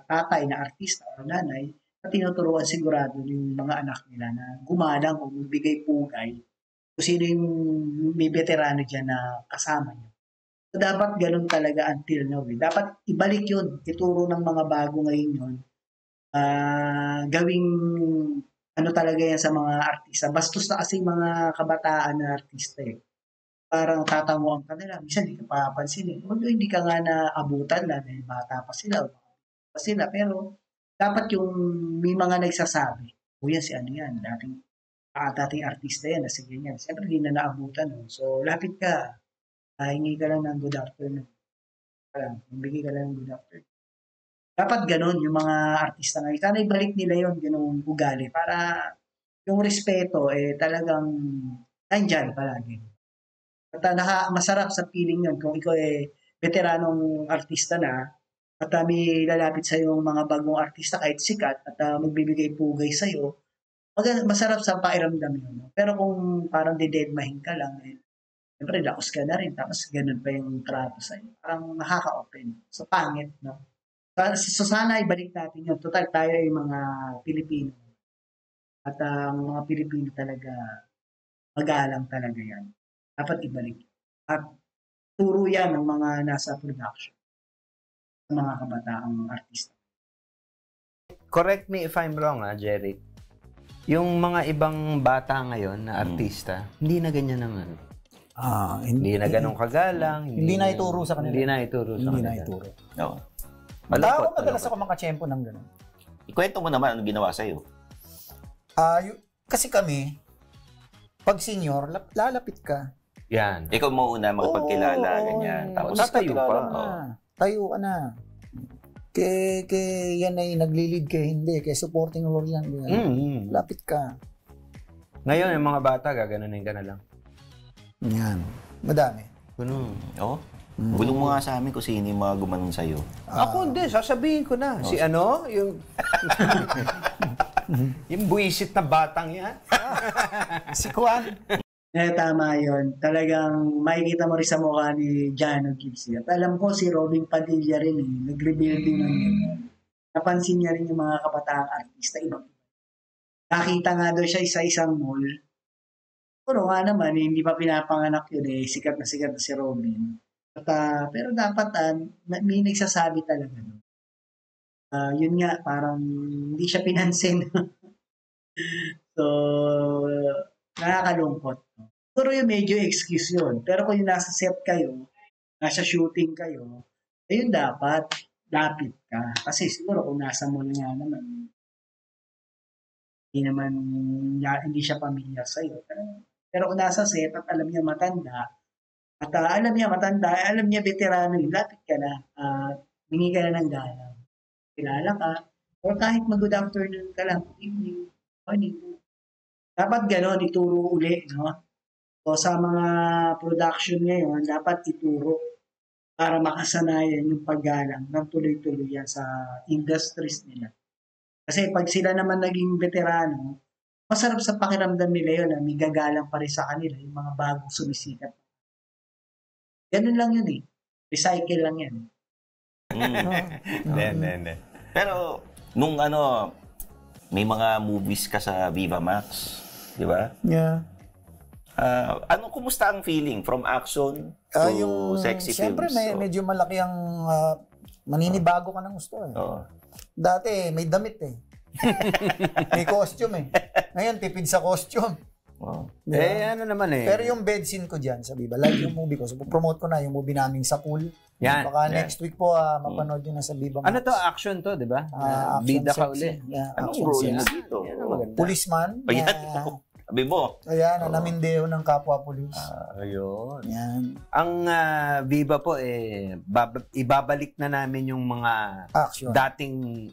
tatay na artista o nanay na tinuturuan sigurado yung mga anak nila na gumalang o magbigay pugay kung sino yung may veterano dyan na kasama niya. So dapat ganun talaga until now. Dapat ibalik yun, ituro ng mga bago ngayon yun. Gawing ano talaga yan sa mga artista. Bastos na kasi mga kabataan na artista eh. Parang tatamuan ka nila. Minsan hindi ka papansin eh. Although hindi ka nga naabutan na dahil bata pa sila o pa sila. Pero dapat yung may mga nagsasabi. O yan si ano yan. Dating artista yan. Na sige yan. Siyempre hindi na naabutan. No? So lapit ka. Hingi ka lang ng good afternoon. Bigay ka lang ng good afternoon. Dapat ganun yung mga artista ngayon. Sana ibalik nila yon ganung ugali para yung respeto talagang nandyan palagi. At masarap sa feeling yun kung ikaw veteranong artista na at may lalapit sa yung mga bagong artista kahit sikat at magbibigay pugay sa iyo. Masarap sa pairamdam yun. No? Pero kung parang didedmahin ka lang, siyempre laos ka na rin tapos ganun pa yung trato sa iyo. Parang nakaka-open. So pangit, no? So sana ibalik natin yun. Total tayo ay mga Pilipino. At ang mga Pilipino talaga, magalang talaga yan. Dapat ibalik. At turo yan ng mga nasa production. Ng mga kabataang artista. Correct me if I'm wrong, Jeric. Yung mga ibang bata ngayon na artista, hindi na ganyan naman. Hindi na ganun kagalang. Hindi na ituro sa kanila. Hindi na ituro sa kanila. Hindi na ituro. Oo. Ako madalas ako makachempo ng gano'n. Ikwento mo naman ano ginawa sa'yo. Kasi kami, pag senior, lalapit ka. Yan. Ikaw mauna makapagkilala, ganyan. Tapos tatayo pa. Tayo ka na. Yan ay naglilid ka, hindi. Kaya supporting role yan. Lapit ka. Ngayon, yung mga bata, gaganunin ka na lang. Yan. Madami. Ganun. Oo. Bulong mo nga sa amin kung sino yung mga gumanon sa'yo. Ako hindi, sasabihin ko na. Si ano? Yung... yung buwisit na batang yan. Si Juan. Tama yun. Talagang makikita mo rin sa mukha ni Jano Gibbs. At alam ko si Robin Padilla rin nag-reveal din ng ganyan. Napansin niya rin yung mga kabataang artista. Ibang. Nakita nga daw siya sa isang mall. Pero nga naman, hindi pa pinapanganak yun sikat na si Robin. Pero dapat may nagsasabi talaga. No? Yun nga, parang hindi siya pinansin. So, nakakalungkot. No? Pero yung medyo excuse yun. Pero kung yung nasa set kayo, nasa shooting kayo, ayun dapat, lapit ka. Kasi siguro kung nasa mall nga naman, hindi siya pamilyar sa'yo. Pero kung nasa set at alam niya matanda, alam niya veterano yun, lapit ka na, hingi ka na ng galang. Kilala ka, or kahit mag-good afternoon ka lang, evening, morning. Dapat gano'n, ituro uli, no? So sa mga production ngayon, dapat ituro. para makasanayan yung paggalang ng tuloy-tuloy yan sa industries nila. Kasi pag sila naman naging veterano, masarap sa pakiramdam nila yun na may gagalang pa rin sa kanila yung mga bagong sumisikat. Ganun lang yun eh. Recycle lang yan. Hindi. Pero, nung may mga movies ka sa Viva Max, di ba? Yeah. Kumusta ang feeling from action to sexy siyempre, films? medyo malaki ang maninibago ka ng gusto eh. Dati, may damit eh. May costume eh. Ngayon, tipid sa costume. Diba? Ano naman eh. Pero yung bed scene ko dyan sa Viva, like yung movie ko, so promote ko na yung movie namin sa pool. Yan. Baka next week po, mapanood yun na sa Viva Max. Ano to? Action to, di ba? Action Bida ka sexy. uli. Yeah, Anong action role sexy. mo dito? Yan ang maganda. Policeman. Ayan. Sabi mo. Ayan, namindeo ng kapwa polis. Ayun. Yan. Ang Viva po, ibabalik na namin yung mga Action.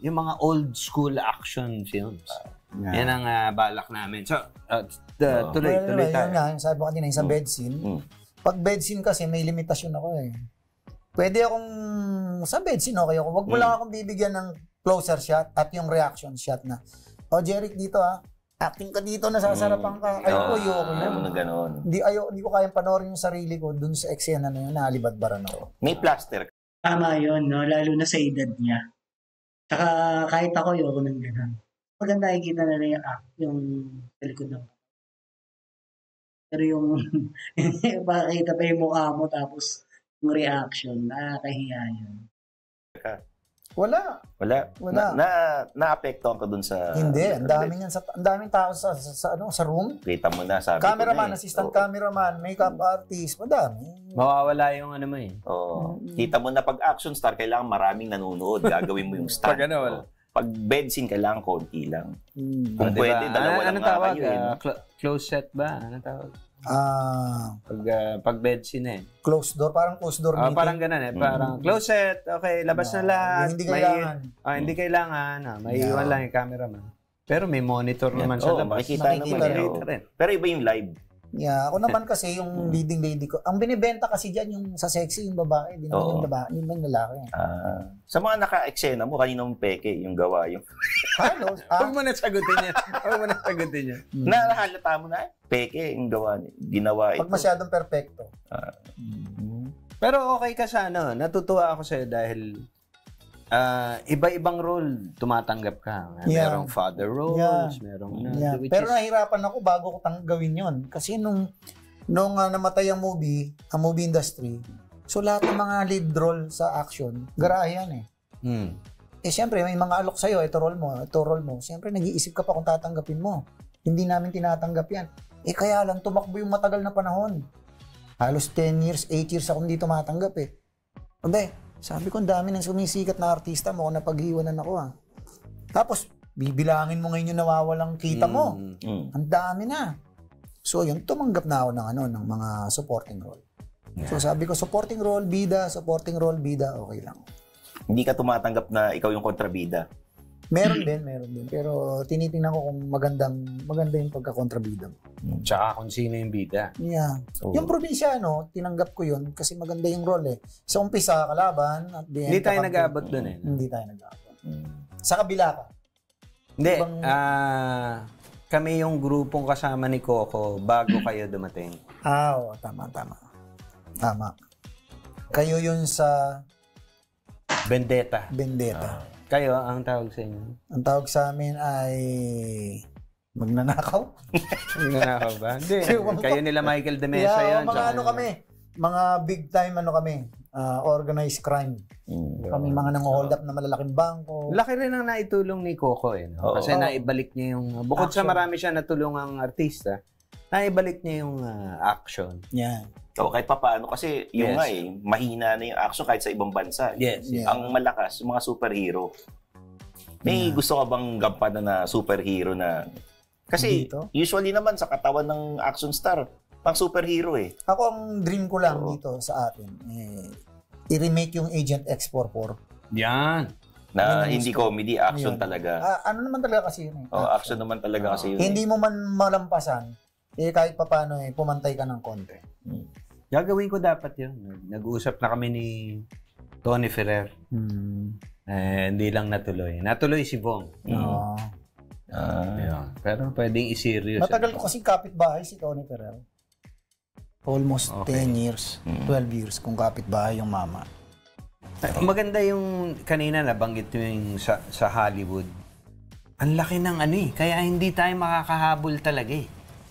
yung mga old school action films. Yan ang balak namin. So, tuloy Yun tayo. nga, yung sabi ko kanina, yung sa bed scene. Pag bed scene kasi, may limitasyon ako eh. Pwede akong, sa bed scene, okay ako. Wag mo lang akong bibigyan ng closer shot at yung reaction shot na, Jeric, dito acting ka dito, nasasarapan ka. Ayoko, Ayaw mo na gano'n. Hindi ko kayang panoorin yung sarili ko dun sa eksena na yun, nalibadbaran ako. May plaster. Tama yun, no? Lalo na sa edad niya. Tsaka kahit ako, ayoko ng gano'n. Maganda nakikita na lang yung sa likod ng. Pero yung makakita pa yung mukha mo tapos yung reaction, nakakahiya yun. Wala. Na-apektuhan ka dun sa... Hindi, ang daming tao sa room. Kita mo na, sabi Cameraman, ko na assistant cameraman, makeup artist, madami. Mawawala yung ano mo eh. Oo. Kita mo na pag action star, kailangan maraming nanonood. Gagawin mo yung stunt. Pag ano, Pag bed scene, kailangan konti lang. Kung diba? pwede, dalawa lang anong tawag? kayo. Close set ba? Anong tawag? Pag bed scene eh. Closed door, parang closed door meeting. Parang ganun eh. Parang close set, okay, labas na lahat. Hindi kailangan. Hindi kailangan. May iwan lang yung cameraman. Pero may monitor naman sa labas. Makikita naman. Pero iba yung live. Yeah, ako naman kasi yung leading lady ko. Ang binibenta kasi diyan yung sa sexy yung babae, di naman yung babae, yung lalaki. Sa mga naka-eksena mo, kanina mong peke, yung gawa yung... Halos. Huwag mo na sagutin yan. Nahalata mo na, peke yung gawa niya. Ginawa ito. Pag masyadong perfecto. Pero okay ka sa natutuwa ako sa'yo dahil iba-ibang role tumatanggap ka. Merong father roles, merong... Pero nahirapan ako bago ko gawin yon. Kasi nung namatay ang movie industry, so lahat ng mga lead role sa action, garahe yan eh. Siyempre, may mga alok sa'yo, ito role mo. Siyempre, nag-iisip ka pa kung tatanggapin mo. Hindi namin tinatanggap yan. Kaya lang, tumakbo yung matagal na panahon. Halos 10 years, 8 years akong hindi tumatanggap eh. Sabi ko, ang dami ng sumisikat na artista mo, napag-iwanan ako Tapos, bibilangin mo ngayon yung nawawalang kita mo. Ang dami na. So, yun, tumanggap na ako ng mga supporting role. So, sabi ko, supporting role, bida, okay lang. Hindi ka tumatanggap na ikaw yung kontrabida. Meron din. Pero tinitingnan ko kung maganda yung pagka-kontrabida mo. Tsaka kung sino yung bida. Yeah. Yung probinsyano, tinanggap ko yun kasi maganda yung role eh. Sa umpisa, kalaban. At the end, hindi tayo nag-aabot dun eh. Hindi tayo nag-aabot. Sa kabila ka. Hindi. Kami yung grupong kasama ni Coco bago kayo dumating. Oo. Tama. Kayo yun sa... Vendetta. Kayo, ang tawag sa inyo? Ang tawag sa amin ay... Magnanakaw? Magnanakaw ba? Hindi. Kayo nila Michael de Mesa yan. Mga kami. Mga big time kami. Organized crime. Kami mga nang-hold up na malalaking bangko. Laki rin ang naitulong ni Coco eh. No? Kasi naibalik niya yung... Bukod sa marami siya natulungang artista, naibalik niya yung action. Yeah. Kahit pa paano, kasi yung mahina na yung action kahit sa ibang bansa. Yes. Ang malakas, yung mga superhero. May gusto ka bang gampanan na superhero na... Kasi usually naman sa katawan ng action star, pang superhero eh. Ako ang dream ko lang dito sa atin, i-remake yung Agent X44. Yan. Na hindi comedy, action talaga. Ano naman talaga kasi yun eh. Action naman talaga kasi yun. Hindi mo man malampasan, kahit papaano pumantay ka ng konti. Gagawin ko dapat yun. Nag-uusap na kami ni Tony Ferrer. Hindi lang natuloy. Natuloy si Bong. Ayun. Pero pwedeng i-serious. Matagal ko kasi kapitbahay si Tony Ferrer. Almost 10 years, 12 years kung kapitbahay yung mama. Maganda yung kanina nabanggit mo yung sa Hollywood. Ang laki ng kaya hindi tayo makakahabol talaga eh.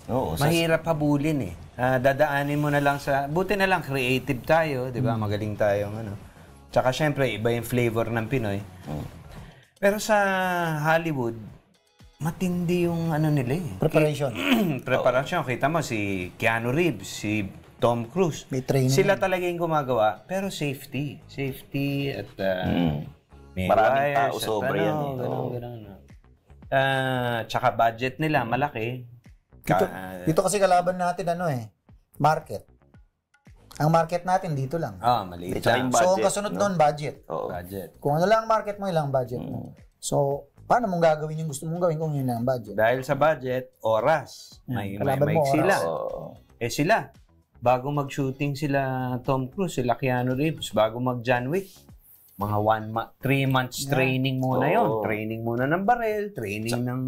Oo, Mahirap habulin eh. Dadaanin mo na lang buti na lang creative tayo, di ba? Magaling tayong Tsaka syempre, iba yung flavor ng Pinoy. Pero sa Hollywood, matindi yung nila eh. Preparation. Kita mo si Keanu Reeves, si Tom Cruise. May training. Sila talaga yung gumagawa, pero safety. Safety at may maraming wires tao sobra yan eh. Ganun. Tsaka budget nila, malaki. Dito kasi kalaban natin market. Ang market natin dito lang. Maliit Tsaka lang. yung So, ang budget, kasunod nun, budget. Budget. Kung ano lang ang market mo, ilang budget mo. So, paano mong gagawin yung gusto mong gawin kung yun lang ang budget? Dahil sa budget, oras. May Kalaban mo, sila. Oo. Sila, bago mag-shooting sila Tom Cruise, sila Keanu Reeves, bago mag-John Wick, mga 3 months training muna yon. Training muna ng barel, training ng...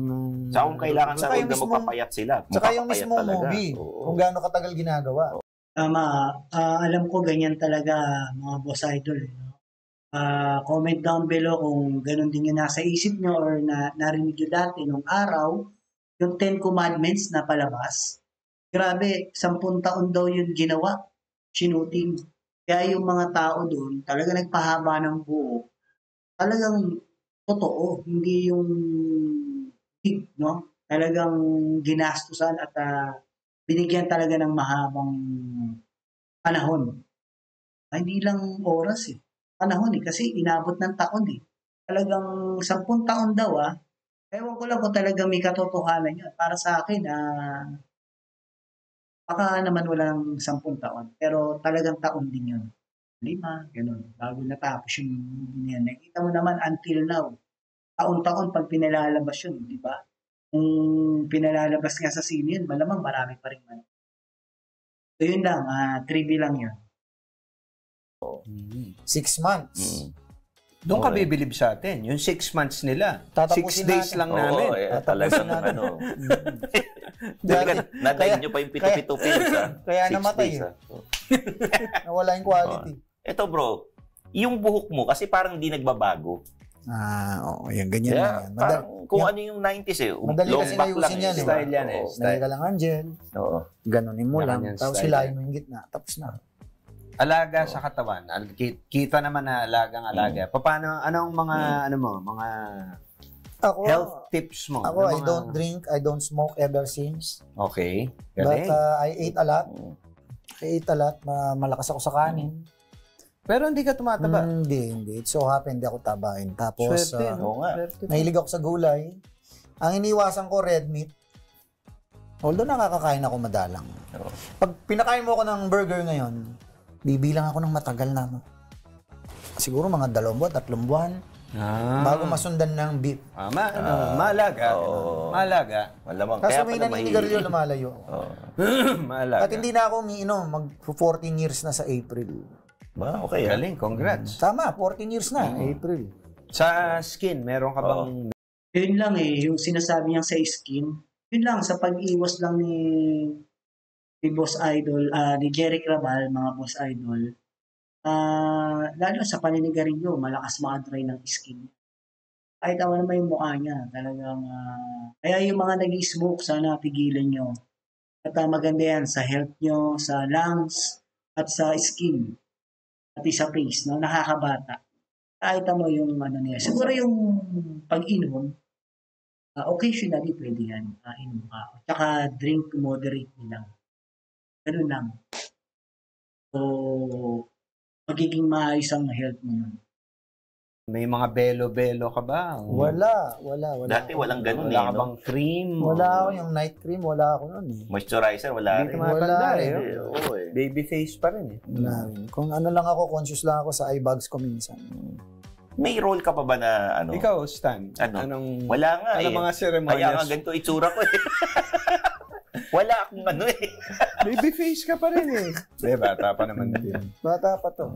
Sa kung kailangan sa road na magpapayat sila. Tsaka yung mismo movie, kung gaano katagal ginagawa. Tama. Alam ko ganyan talaga mga boss idol. Comment down below kung ganun din yung nasa isip nyo or narinig nyo dati nung araw, yung 10 Commandments na palabas. Grabe, 10 taon daw yun ginawa, shooting. Kaya yung mga tao doon, talaga nagpahaba ng buhok. Talagang totoo, hindi yung big, no? Talagang ginastusan at binigyan talaga ng mahabang panahon. Hindi lang oras eh. Panahon eh, kasi inabot ng taon eh. Talagang 10 taon daw ewan ko lang kung talagang may katotohanan yun. Para sa akin, baka naman walang 10 taon. Pero talagang taon din yun. 5, gano'n. Bago natapos yung movie niya. Nakita mo naman until now. Taon-taon pag pinalalabas yun, di ba? Kung pinalalabas nga sa sine yun, malamang marami pa rin man. So yun lang, 3B lang yun. 6 months. Doon ka bibilib sa atin. Yung 6 months nila. 6 days natin. lang namin. Talagang nadayin nyo pa yung pito-pito pills. Kaya namatay. Nawala yung quality. Ito bro, yung buhok mo kasi parang di nagbabago. Oo, yan, ganyan lang yan. Kung ano yung 90s eh. Madali kasi ayusin yan. Style yan eh. Style ka lang ang gel. Ganunin mo lang. Tapos hilahin mo yung gitna. Tapos na. Alaga sa katawan. Kita naman na alaga. Paano, anong mga, mga health tips mo? Ako, I don't drink, I don't smoke ever since. Okay. But I ate a lot. Malakas ako sa kanin. Pero hindi ka tumataba. Hindi. It so happened, hindi ako tabain. Tapos, Swerte. nahilig ako sa gulay. Ang iniwasan ko, red meat. Although nakakakain ako madalang. Pag pinakain mo ako ng burger ngayon, bibilang ako ng matagal na. Siguro mga 2 buwan, 3 buwan. Bago masundan ng beef. Malaga. Malaga. Malamang. Kaso may naninigarilyo lumalayo. Malaga. At hindi na ako umiinom. Mag-14 years na sa April. Okay. Galing, congrats. Tama, 14 years na, April. Sa skin, meron ka bang... Yun lang yung sinasabi niya sa skin, yun lang, sa pag-iwas lang ni Boss Idol, ni Jeric Rabal, mga Boss Idol, lalo sa paninigarilyo, malakas ma-dry ng skin. Kahit ako naman yung mukha niya, talagang, kaya yung mga nag-smoke, sana pigilan nyo. At maganda yan sa health nyo, sa lungs, at sa skin. Pati sa face, no? Nakakabata. Kahit mo yung niya. Siguro yung pag-inom, occasionally pwede yan. Inom ka. Tsaka drink moderately lang. Ganun lang. So, magiging maayos ang health mo nun. May mga belo-belo ka ba? Wala. Dati walang ganun Wala ka bang cream? Wala ako yung night cream, wala ako nun eh. Moisturizer, wala Hindi rin. Wala eh. Baby face pa rin eh. Wala rin. Kung ano lang ako, conscious lang ako sa eye bags ko minsan. May role ka pa ba na Ikaw, Stan? Wala nga Anong mga ceremonies? Kaya nga ganito itsura ko eh. Wala akong ano eh. Baby face ka pa rin eh. Di, bata pa naman din. Bata pa to.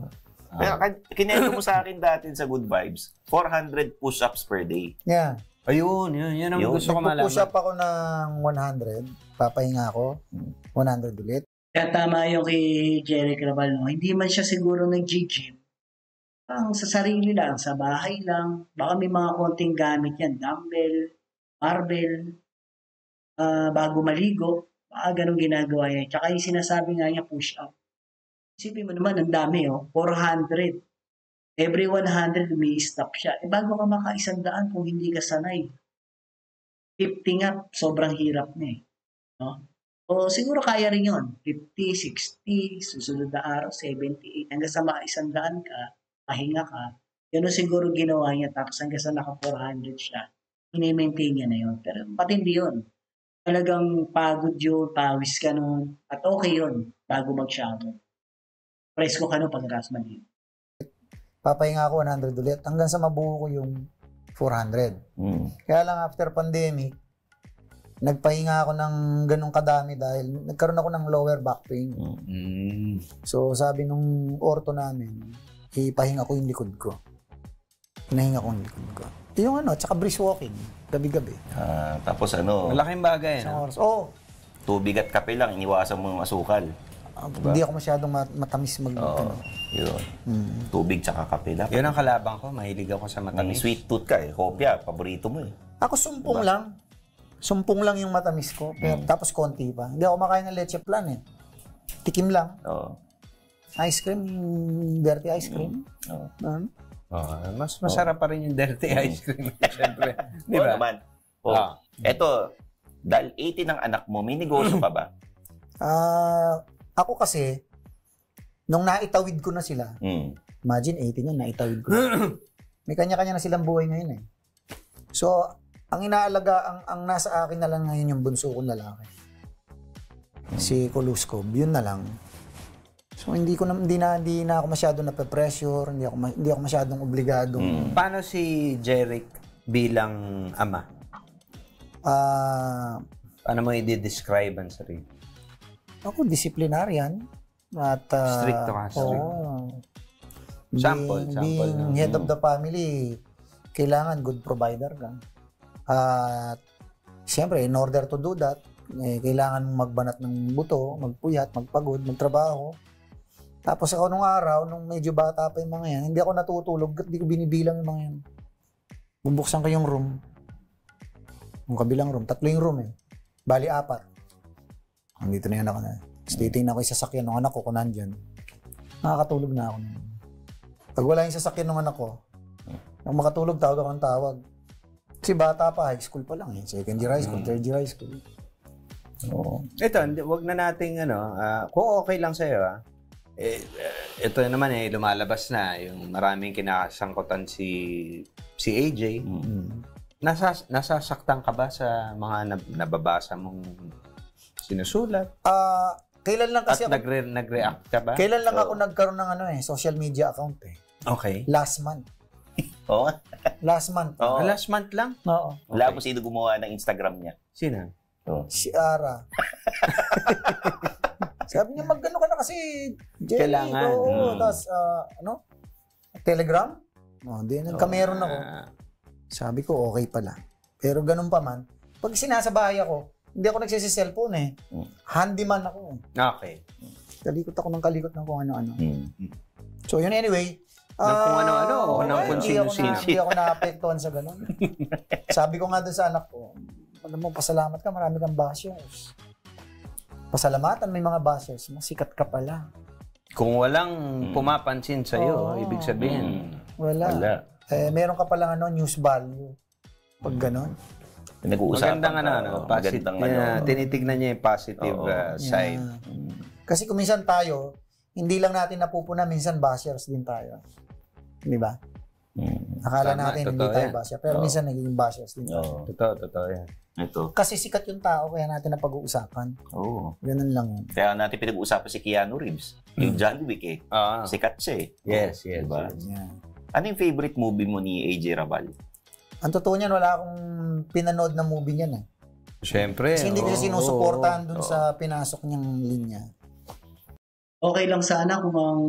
Kaya kinento mo sa akin dati sa Good Vibes, 400 push-ups per day. Yeah. Ayun, yun ang Yun. gusto ko malaman. Nagpo-push up ako ng 100. Papahinga ako. 100 ulit. Kaya tama yung kay Jerry Craval, no? Hindi man siya siguro nag-gym. Ang sa sarili lang, sa bahay lang. Baka may mga konting gamit yan. Dumbbell, barbell, bago maligo. Baka ganun ginagawa niya. Tsaka yung sinasabi nga niya, push up. Isipin mo naman, ang dami, 400. Every 100, may stop siya. Bago ka maka-100 kung hindi ka sanay. 50 nga, sobrang hirap na no? O siguro kaya rin yun. 50, 60, susunod na araw, 78. Hanggang sa maka-100 ka, pahinga ka. Yun siguro ginawa niya. Tapos hanggang sa naka-400 siya, ini-maintain niya na yun. Pero patindi yun. Talagang pagod yun, pawis ka nun. At okay yun, bago mag-shower. Presko ka nun pagkakas maligo. Papahinga ako 100 ulit. Hanggang sa mabuo ko yung 400. Kaya lang after pandemic, nagpahinga ako ng ganong kadami dahil nagkaroon ako ng lower back pain. So sabi nung ortho namin, ipahinga ko yung likod ko. Hinahinga ko yung likod ko. Yung tsaka brisk walking, gabi-gabi. Tapos ano, Malaking bagay, Isang no? oras. Oh, tubig at kape lang, iniwasan mo yung asukal. Diba? Hindi ako masyadong matamis mag... Yun. Tubig tsaka kape lang. Yun ang kalabang ko. Mahilig ako sa May matamis. sweet tooth ka eh. Kopya, paborito mo eh. Ako sumpong lang. Sumpong lang yung matamis ko. Pero, tapos konti pa. Hindi ako makain ng leche plan eh. Tikim lang. Oo. Ice cream, dirty ice cream. Mas masarap pa rin yung dirty ice cream. Siyempre. Di Oo ba? naman. Eto, dahil 80 ng anak mo, may negosyo pa ba? Ako kasi, nung naitawid ko na sila, imagine 18 yan, naitawid ko na. May kanya-kanya na silang buhay ngayon eh. So, ang inaalaga, ang nasa akin na lang ngayon yung bunso kong lalaki. Si Koluskov, yun na lang. So, hindi na ako masyado nape-pressure, hindi ako masyadong obligadong. Paano si Jeric bilang ama? Paano mo i-describe ang sarili? Ako, disciplinarian. At, Stricto ka, strict. Sample. Being head of the family, kailangan good provider ka. At, siyempre, in order to do that, kailangan magbanat ng buto, magpuyat, magpagod, magtrabaho. Tapos ako nung araw, nung medyo bata pa yung mga yan, hindi ako natutulog, hindi ko binibilang yung mga yan. Bubuksan ko yung room. Yung kabilang room. 3 yung room eh. Bali 4. Andito na yan ako na. Titingnan ko yung sasakyan ng anak ko kung nandyan. Nakakatulog na ako. Pag wala yung sasakyan ng anak ko, nung makatulog, tawag ako ng tawag. Kasi bata pa, high school pa lang eh. Second year high school, third year high school. Oo. Ito, wag na nating kung okay lang sa'yo ito naman lumalabas na yung maraming kinasangkutan si AJ. Nasasaktan ka ba sa mga nababasa mong sinusulat? Kailan lang kasi At nagre-react ka ba? Kailan lang ako nagkaroon ng social media account eh. Okay. Last month. Oo. Last month. Oo. Last month lang? Oo. Wala mo sino gumawa ng Instagram niya. Sino? Si Ara. Sabi niya, mag-ano ka na kasi, Jerry. Kailangan. Tapos, Telegram? Nagkameron ako. Sabi ko, okay pala. Pero ganun pa man, pag sinasabahay ako, hindi ako nagsisi-cellphone eh. Handyman ako. Okay. Kalikot ako ng kalikot ng kung ano-ano. So, yun anyway. Ng kung ano-ano o ng kung sino-sino. Hindi ako naapektuhan sa ganun. Sabi ko nga doon sa anak ko, alam mo, pasalamat ka, marami kang bashers. Pasalamatan, may mga bashers mo, sikat ka pala. Kung walang pumapansin sa'yo, ibig sabihin, wala. Meron ka palang news value. Pag ganon. Nag-uusapan magandang tinitignan niya yung positive side. Kasi kung minsan tayo, hindi lang natin napupuna, minsan bashers din tayo. Di ba? Akala natin hindi tayo basher, pero minsan naging bashers din tayo. Totoo yan. Ito. Kasi sikat yung tao, kaya natin napag-uusapan. Oo. Ganun lang yun. Kaya natin pinag-uusapan si Keanu Reeves. Yung John Wick eh. Sikat siya eh. Yes. Diba? Yeah. Ano yung favorite movie mo ni AJ Rabal? Ang totoo niyan, wala akong pinanood na movie niyan eh. Siyempre. Kasi hindi ko siya oo, sinusuportahan dun oo. sa pinasok niyang linya. Okay lang sana kung ang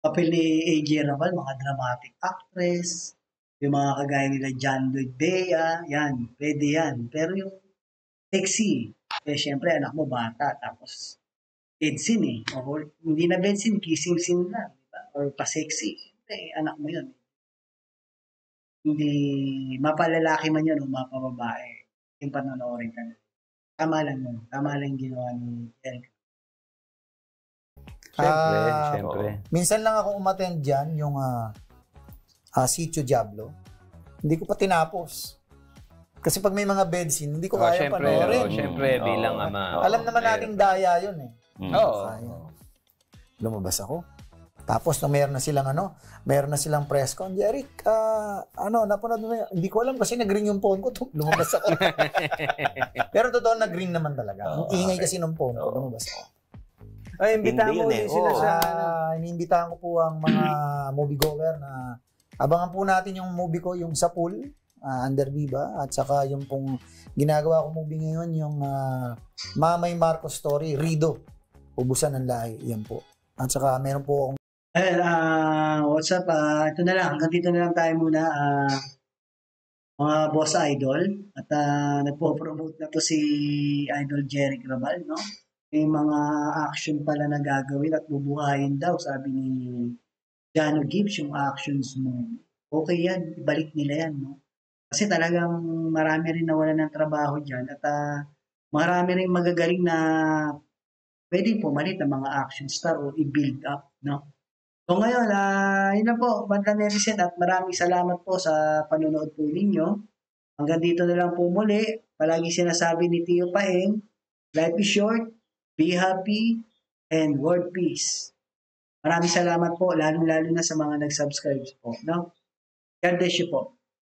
papel ni AJ Rabal, mga dramatic actress, yung mga kagaya nila John Lloyd Bea, yan, pwede yan. Pero yung sexy, syempre anak mo bata, tapos bedsin eh. O, hindi na bedsin, kissing scene lang, diba? Or pa-sexy. Siyempre, anak mo yun. Hindi, mapalalaki man yun o mapababae, yung panonoodin ka na. Tama lang yun. Tama lang yung ginawa ni Eric. Siyempre. Minsan lang ako umattend dyan, yung Sitio Diablo. Hindi ko pa tinapos. Kasi pag may mga bed scene, hindi ko kaya panoorin. Siyempre, bilang ama. Alam naman nating daya yun eh. Oo. Sayang. Lumabas ako. Tapos nung meron na silang press con, Jeric, napanood mo na yun? Hindi ko alam kasi nag-ring yung phone ko. Lumabas ako. Pero totoo, nag-ring naman talaga. Ang ingay kasi ng phone ko, lumabas ako. Ay, imbitahan mo ulit sila sa... Iniimbitahan ko po ang mga moviegoer na abangan po natin yung movie ko, yung Sa Pool, Under Viva, at saka yung pong ginagawa ko movie ngayon, yung Mamay Marcos story, Rido, Ubusan ng Lahi, yan po. At saka meron po akong What's up? Ito na lang. Hanggang dito na lang tayo muna. Mga boss idol. At nagpo-promote na to si Idol Jeric Rabal, no? May mga action pala na gagawin at bubuhayin daw, sabi ni Jano Gibbs, yung actions mo. Okay yan. Ibalik nila yan, no? Kasi talagang marami rin nawalan ng trabaho dyan at marami rin magagaling na pwedeng pumalit ng mga action star o i-build up, no? So ngayon, yun na po, Banda Netizen, at maraming salamat po sa panonood po ninyo. Hanggang dito na lang po muli. Palagi sinasabi ni Tio Paeng, life is short, be happy, and world peace. Maraming salamat po, lalo-lalo na sa mga nag-subscribe po. No? God bless you po.